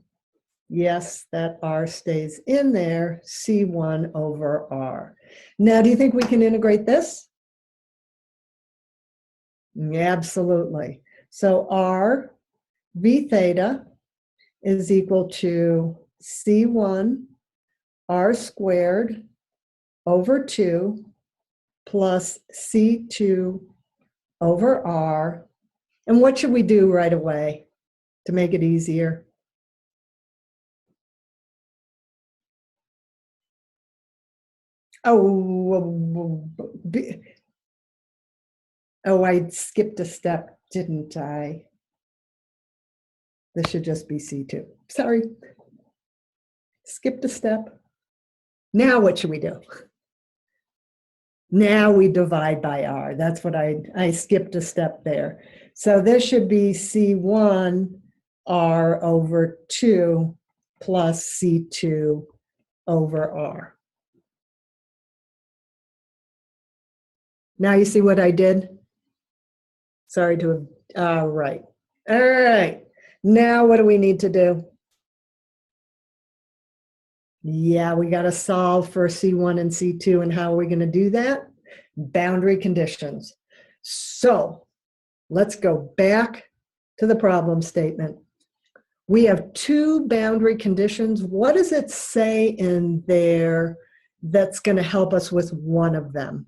yes, that r stays in there, C1 over r. Now, do you think we can integrate this? Absolutely. So r v theta is equal to C1 r squared over 2 plus C2 over r. And what should we do right away to make it easier? Oh, I skipped a step, didn't I? This should just be C2. Sorry. Skipped a step. Now what should we do? Now we divide by r. That's what I skipped a step there. So this should be C1 r over 2 plus C2 over r. Now you see what I did? Sorry to have, all right. All right. Now what do we need to do? Yeah, we got to solve for C1 and C2. And how are we going to do that? Boundary conditions. So let's go back to the problem statement. We have two boundary conditions. What does it say in there that's going to help us with one of them?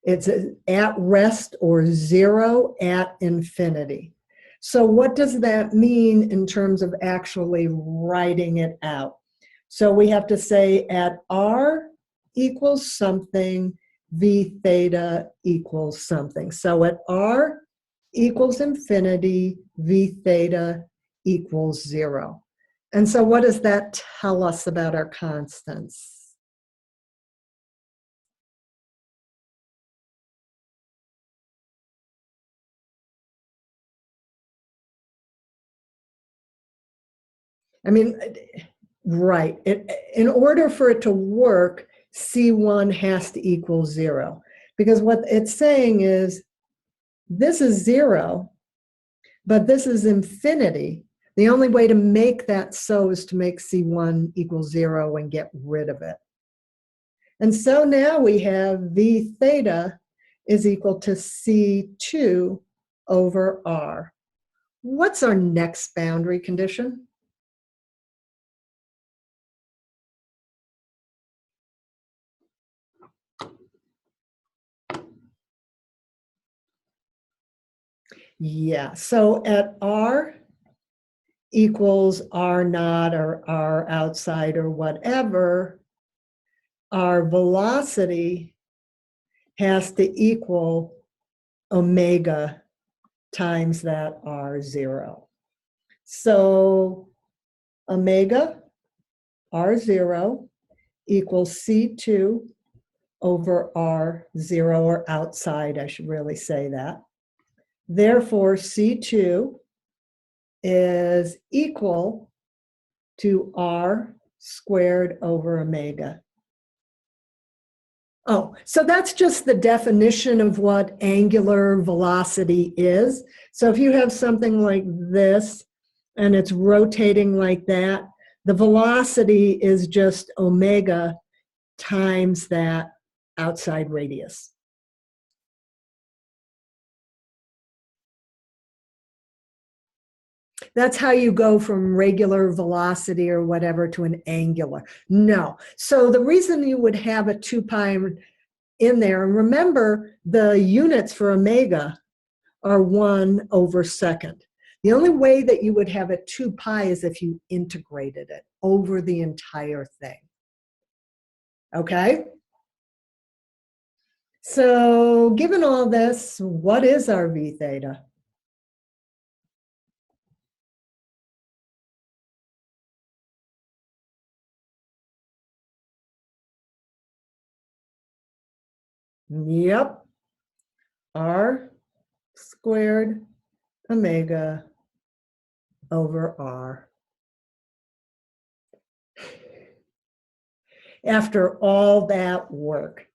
It's at rest or 0 at infinity. So what does that mean in terms of actually writing it out? So we have to say at r equals something, v theta equals something. So at r equals infinity, v theta equals 0. And so what does that tell us about our constants? I mean, right. In order for it to work, C1 has to equal 0. Because what it's saying is, this is 0, but this is infinity. The only way to make that so is to make C1 equal 0 and get rid of it. And so now we have V theta is equal to C2 over R. What's our next boundary condition? Yeah, so at r equals r naught or r outside or whatever, our velocity has to equal omega times that r0. So omega r0 equals C2 over r0, or outside, I should really say that. Therefore, C2 is equal to r squared over omega. Oh, so that's just the definition of what angular velocity is. So if you have something like this and it's rotating like that, the velocity is just omega times that outside radius. That's how you go from regular velocity or whatever to an angular. No. So the reason you would have a 2 pi in there, and remember the units for omega are 1 over second. The only way that you would have a 2 pi is if you integrated it over the entire thing. Okay? So given all this, what is our v theta? Yep, r squared omega over r. After all that work.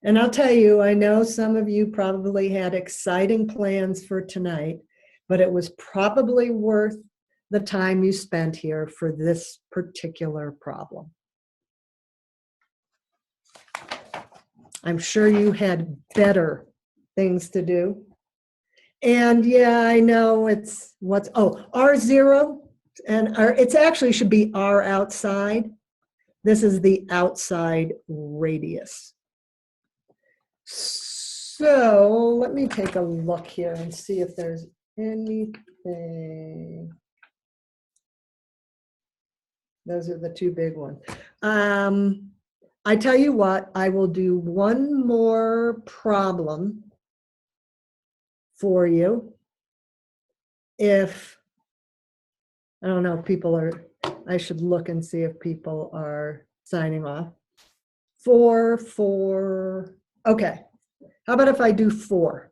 And I'll tell you, I know some of you probably had exciting plans for tonight, but it was probably worth the time you spent here for this particular problem. I'm sure you had better things to do. And yeah, I know it's R0, and it's actually should be R outside. This is the outside radius. So let me take a look here and see if there's anything. Those are the two big ones. I tell you what, I will do one more problem for you. If, I don't know if people are, I should look and see if people are signing off. 4, okay. How about if I do 4?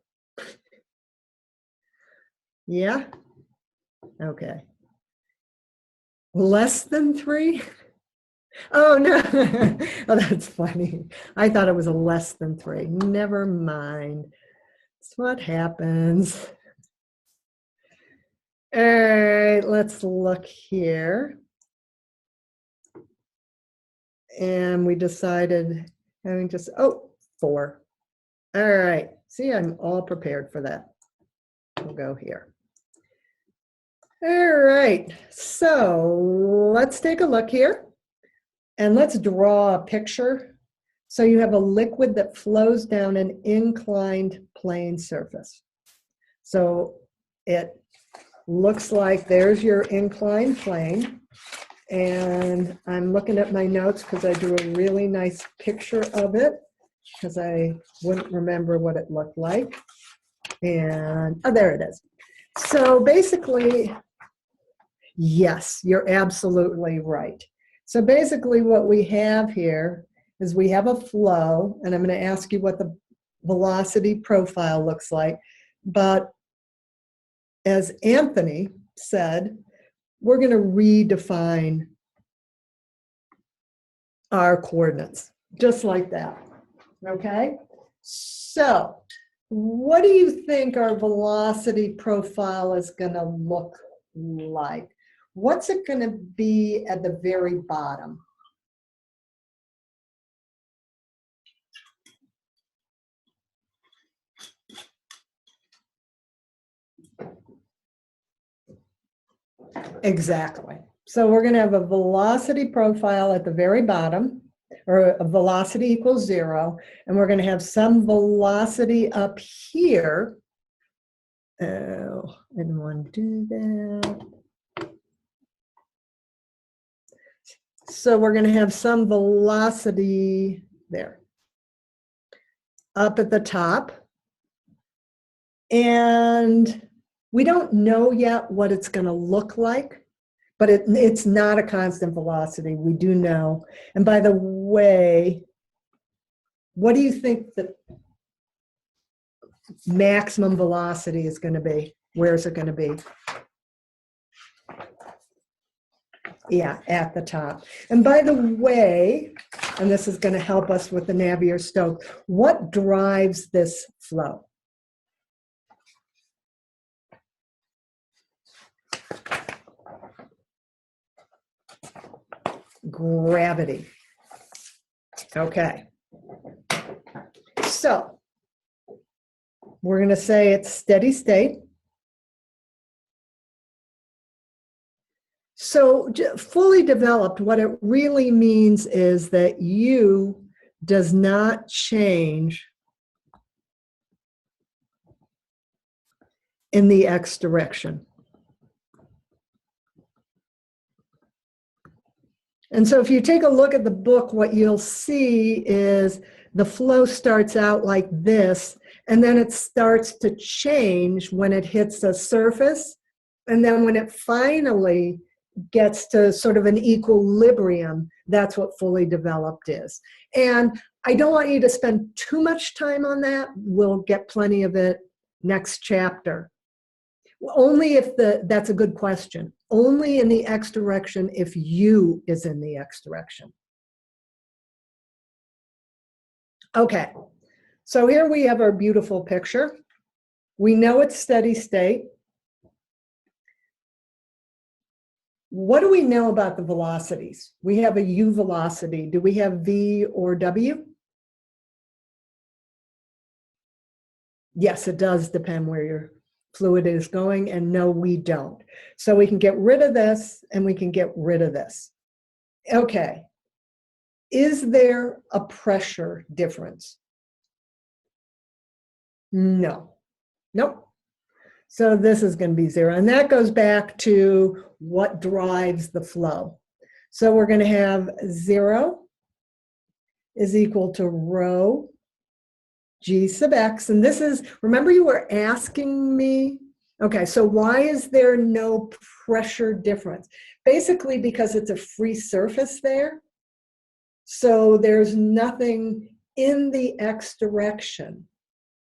Yeah? Okay. Less than 3? Oh, no. Oh, that's funny. I thought it was a less than 3. Never mind. That's what happens. All right, let's look here. And we decided having just, 4. All right. See, I'm all prepared for that. We'll go here. All right. So let's take a look here. And let's draw a picture. So you have a liquid that flows down an inclined plane surface. So it looks like there's your inclined plane. And I'm looking at my notes because I drew a really nice picture of it because I wouldn't remember what it looked like. And, oh, there it is. So basically, yes, you're absolutely right. So basically what we have here is we have a flow, and I'm going to ask you what the velocity profile looks like. But as Anthony said, we're going to redefine our coordinates, just like that, okay? So what do you think our velocity profile is going to look like? What's it going to be at the very bottom? Exactly. So we're going to have a velocity profile at the very bottom, or a velocity equals 0, and we're going to have some velocity up here Oh, I didn't want to do that. So we're going to have some velocity there up at the top. And we don't know yet what it's going to look like, but it's not a constant velocity. We do know. And by the way, what do you think the maximum velocity is going to be? Where is it going to be? Yeah, at the top. And by the way, and this is going to help us with the Navier-Stokes, what drives this flow? Gravity. Okay. So we're going to say it's steady state. So fully developed, what it really means is that U does not change in the x direction. And so if you take a look at the book, what you'll see is the flow starts out like this, and then it starts to change when it hits a surface. And then when it finally gets to sort of an equilibrium, that's what fully developed is. And I don't want you to spend too much time on that. We'll get plenty of it next chapter. Only if that's a good question. Only in the x direction if U is in the x direction. Okay, so here we have our beautiful picture. We know it's steady state. What do we know about the velocities? We have a U velocity. Do we have V or W? Yes, it does depend where your fluid is going, and no, we don't. So we can get rid of this, and we can get rid of this. Okay. Is there a pressure difference? No. Nope. So this is going to be 0. And that goes back to what drives the flow. So we're going to have 0 is equal to rho G sub x. And this is, remember you were asking me, okay, so why is there no pressure difference? Basically because it's a free surface there. So there's nothing in the x direction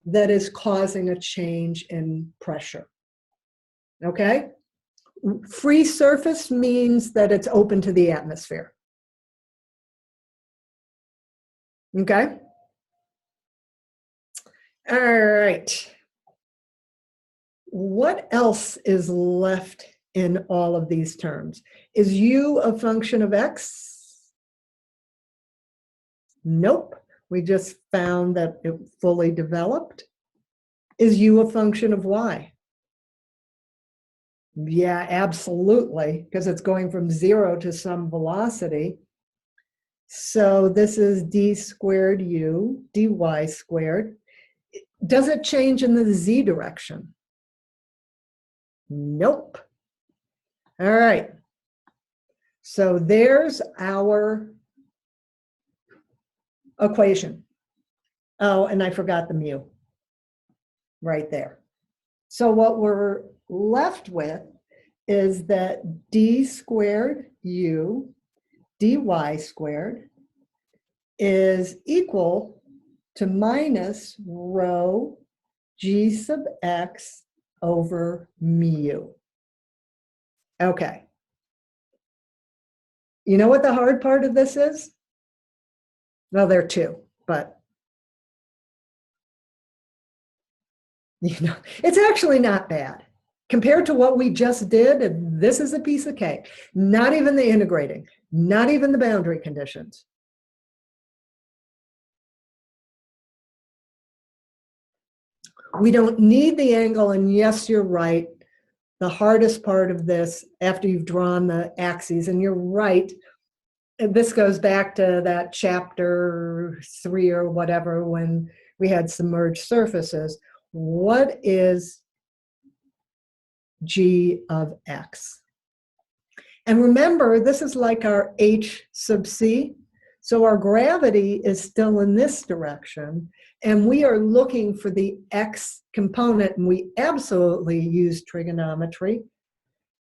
that is causing a change in pressure. Okay? Free surface means that it's open to the atmosphere. Okay? All right. What else is left in all of these terms? Is U a function of x? Nope. We just found that it fully developed. Is U a function of y? Yeah, absolutely, because it's going from 0 to some velocity. So this is d squared U, dy squared. Does it change in the z direction? Nope. All right. So there's our equation. Oh, and I forgot the mu right there. So what we're left with is that d squared U dy squared is equal to minus rho G sub x over mu. Okay. You know what the hard part of this is? Well, there are two, but it's actually not bad. Compared to what we just did, this is a piece of cake. Not even the integrating, not even the boundary conditions. We don't need the angle, and yes, you're right. The hardest part of this, after you've drawn the axes, and you're right, this goes back to that chapter 3 or whatever when we had submerged surfaces. What is g of x. And remember, this is like our h sub c. So our gravity is still in this direction, and we are looking for the x component, and we absolutely use trigonometry.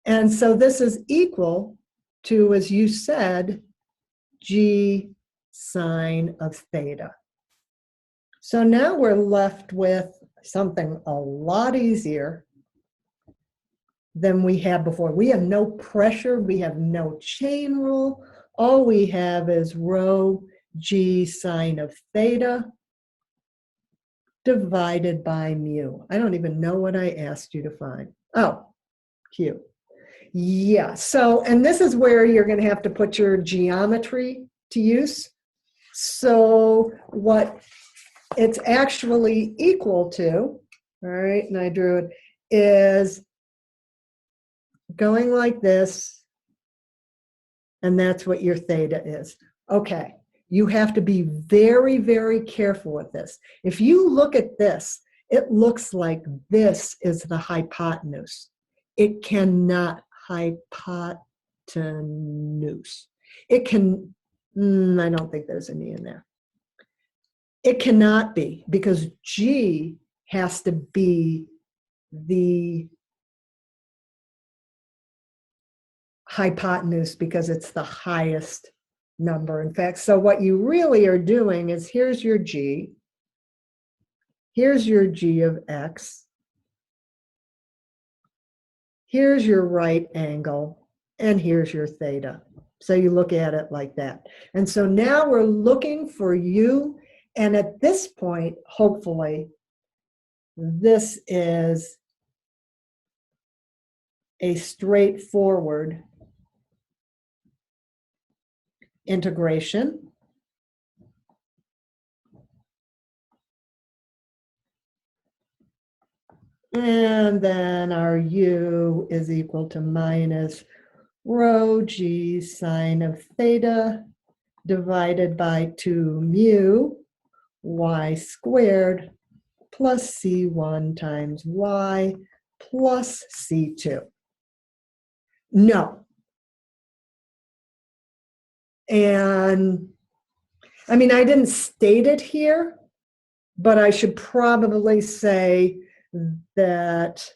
And so this is equal to, as you said, g sine of theta. So now we're left with something a lot easier than we had before. We have no pressure, we have no chain rule. All we have is rho g sine of theta divided by mu. I don't even know what I asked you to find. Oh, Q. Yeah, so, and this is where you're going to have to put your geometry to use. So what it's actually equal to, all right, and I drew it, is going like this, and that's what your theta is. Okay, you have to be very, very careful with this. If you look at this, it looks like this is the hypotenuse. It cannot hypotenuse. It can, I don't think there's an E in there. It cannot be, because G has to be the hypotenuse because it's the highest number. In fact, so what you really are doing is here's your G of x, here's your right angle, and here's your theta. So you look at it like that. And so now we're looking for u, and at this point, hopefully, this is a straightforward integration. And then our u is equal to minus rho g sine of theta divided by 2 mu y squared plus c1 times y plus c2. No. And I mean, I didn't state it here, but I should probably say that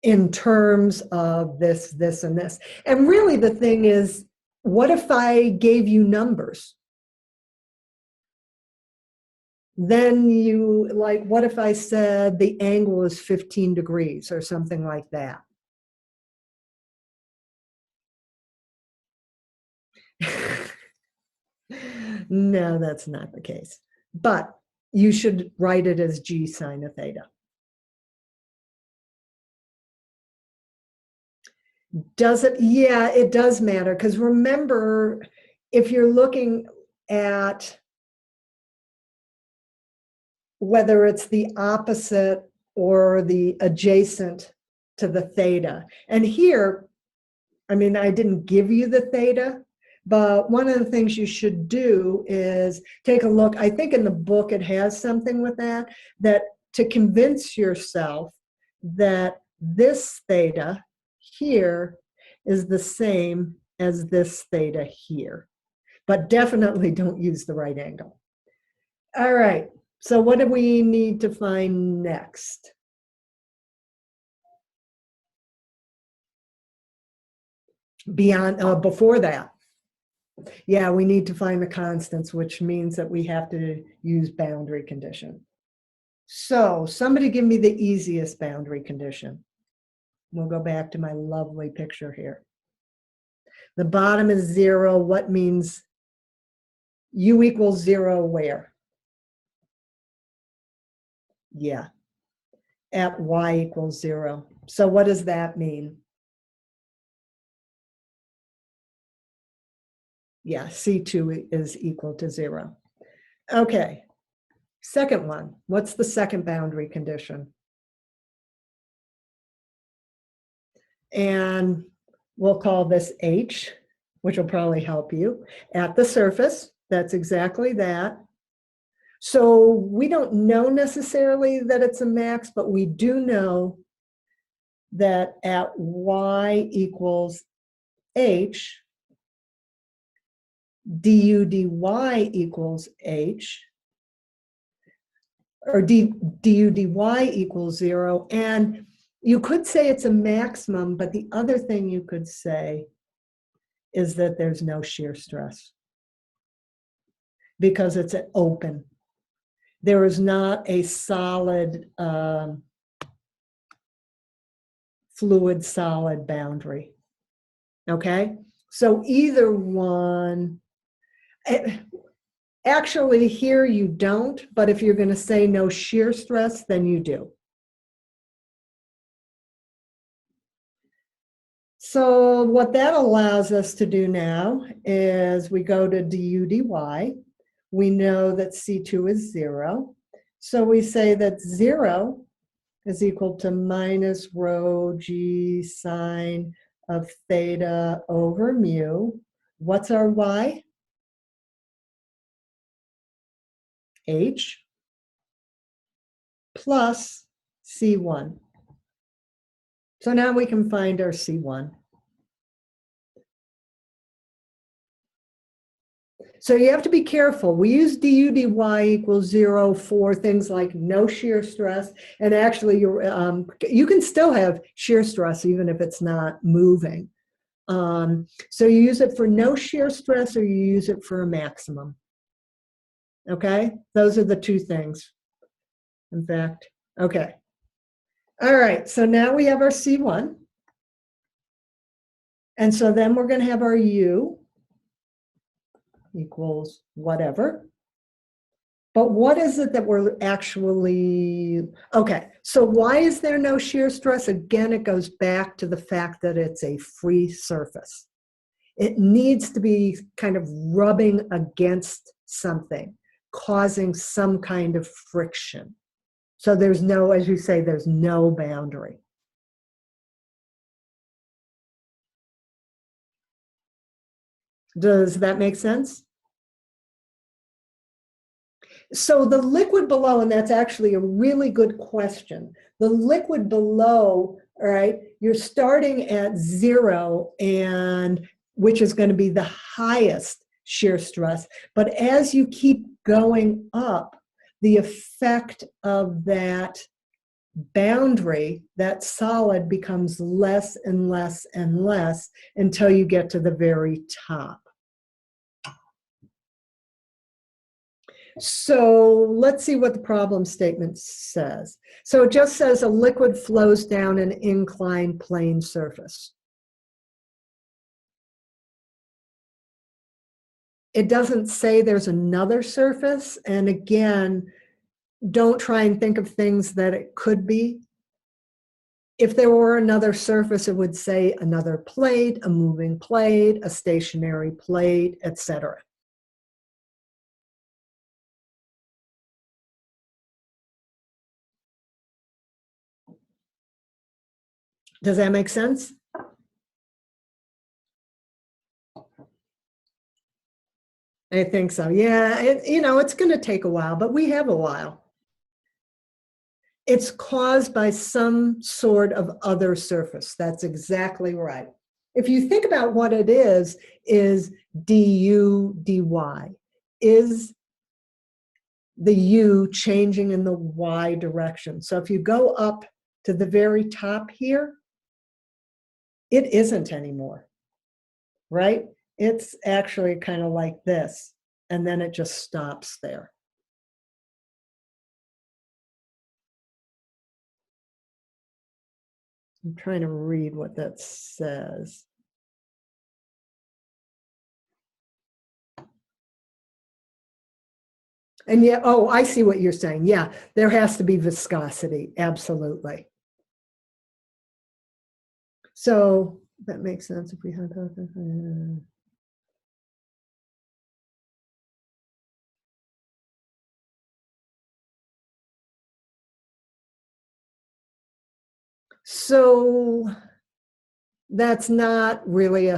in terms of this, this, and this. And really the thing is, what if I gave you numbers? Then you, like, what if I said the angle is 15 degrees or something like that? No, that's not the case. But you should write it as g sine of theta. Does it? Yeah, it does matter, because remember, if you're looking at whether it's the opposite or the adjacent to the theta, and here, I mean, I didn't give you the theta, but one of the things you should do is take a look. I think in the book it has something with that, that to convince yourself that this theta here is the same as this theta here. But definitely don't use the right angle. All right, so what do we need to find next? Beyond, before that. Yeah, we need to find the constants, which means that we have to use boundary condition. So somebody give me the easiest boundary condition. We'll go back to my lovely picture here. The bottom is 0. What means u equals 0 where? Yeah, at y equals 0. So what does that mean? Yeah, C2 is equal to 0. Okay, second one. What's the second boundary condition? And we'll call this H, which will probably help you. At the surface, that's exactly that. So we don't know necessarily that it's a max, but we do know that at y equals h, du dy equals h, or du dy equals 0. And you could say it's a maximum, but the other thing you could say is that there's no shear stress because it's an open. There is not a solid fluid solid boundary. Okay, so either one, actually here you don't, but if you're going to say no shear stress, then you do. So what that allows us to do now is we go to du dy. We know that C2 is 0. So we say that 0 is equal to minus rho g sine of theta over mu. What's our y? H plus C1. So now we can find our C1. So you have to be careful. We use du dy equals 0 for things like no shear stress, and actually you can still have shear stress even if it's not moving. So you use it for no shear stress or you use it for a maximum. Okay, those are the two things. In fact, okay. All right, so now we have our C1. And so then we're going to have our U equals whatever. But what is it that we're actually, okay, so why is there no shear stress? Again, it goes back to the fact that it's a free surface. It needs to be kind of rubbing against something, causing some kind of friction. So there's no, as you say, there's no boundary. Does that make sense? So the liquid below, and that's actually a really good question. The liquid below, all right, you're starting at 0, and which is going to be the highest shear stress. But as you keep going up, the effect of that boundary, that solid, becomes less and less and less until you get to the very top. So let's see what the problem statement says. So it just says a liquid flows down an inclined plane surface. It doesn't say there's another surface. And again, don't try and think of things that it could be. If there were another surface, it would say another plate, a moving plate, a stationary plate, etc. Does that make sense? I think so. Yeah, it's going to take a while, but we have a while. It's caused by some sort of other surface. That's exactly right. If you think about what it is du dy. Is the u changing in the y direction? So if you go up to the very top here, it isn't anymore, right? It's actually kind of like this, and then it just stops there. I'm trying to read what that says. And yeah, oh, I see what you're saying. Yeah, there has to be viscosity, absolutely. So that makes sense if we had that. So that's not really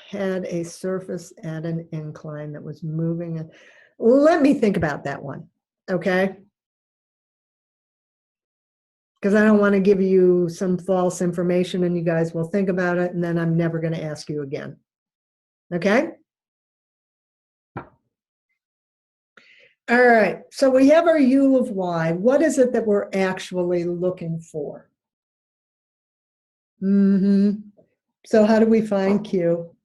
had a surface at an incline that was moving. Let me think about that one, okay? because I don't want to give you some false information and you guys will think about it and then I'm never going to ask you again. Okay? All right, so we have our U of Y. What is it that we're actually looking for? So how do we find Q?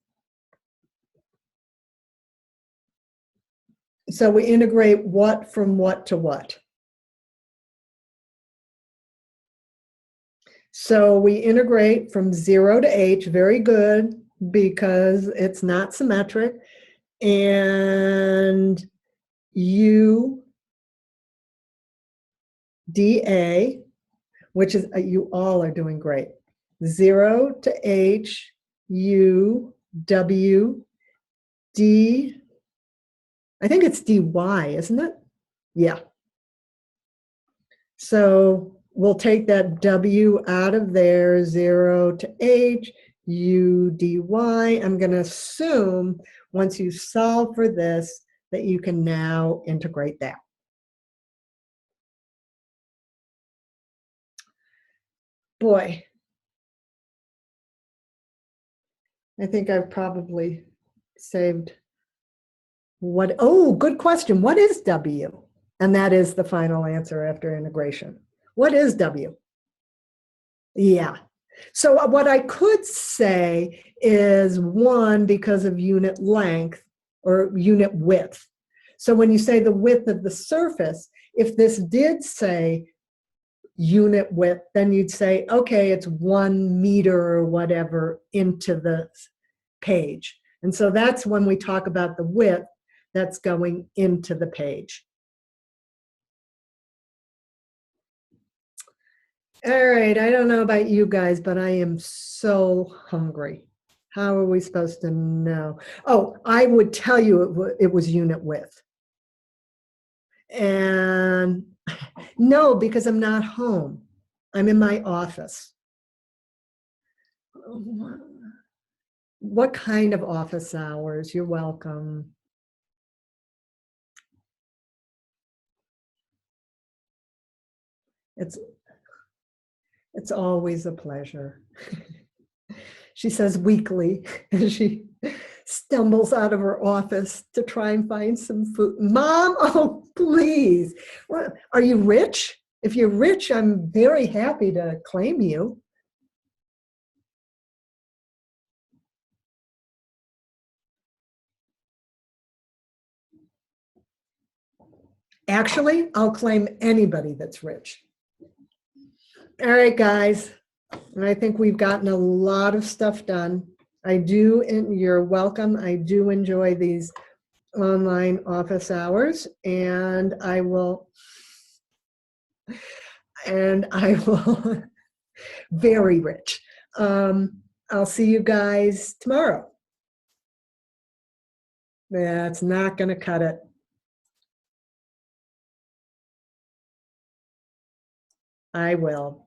So we integrate what from what to what? So we integrate from 0 to h, very good, because it's not symmetric. And U dA, which is, you all are doing great. 0 to h, U, W, D, I think it's dy, isn't it? Yeah. So we'll take that W out of there, 0 to h, U dy. I'm going to assume once you solve for this that you can now integrate that. Boy, I think I've probably saved what, oh, good question. What is W? And that is the final answer after integration. What is W? Yeah. So what I could say is 1 because of unit length or unit width. So when you say the width of the surface, if this did say unit width, then you'd say, okay, it's 1 meter or whatever into the page. And so that's when we talk about the width that's going into the page. All right, I don't know about you guys, but I am so hungry. How are we supposed to know? Oh, I would tell you it was unit width. And no, because I'm not home. I'm in my office. What kind of office hours? You're welcome. It's always a pleasure. She says weekly, and she stumbles out of her office to try and find some food. Mom, oh, please. What, are you rich? If you're rich, I'm very happy to claim you. Actually, I'll claim anybody that's rich. All right, guys. And I think we've gotten a lot of stuff done. I do, and you're welcome. I do enjoy these online office hours, and I will very rich. I'll see you guys tomorrow. That's not going to cut it. I will.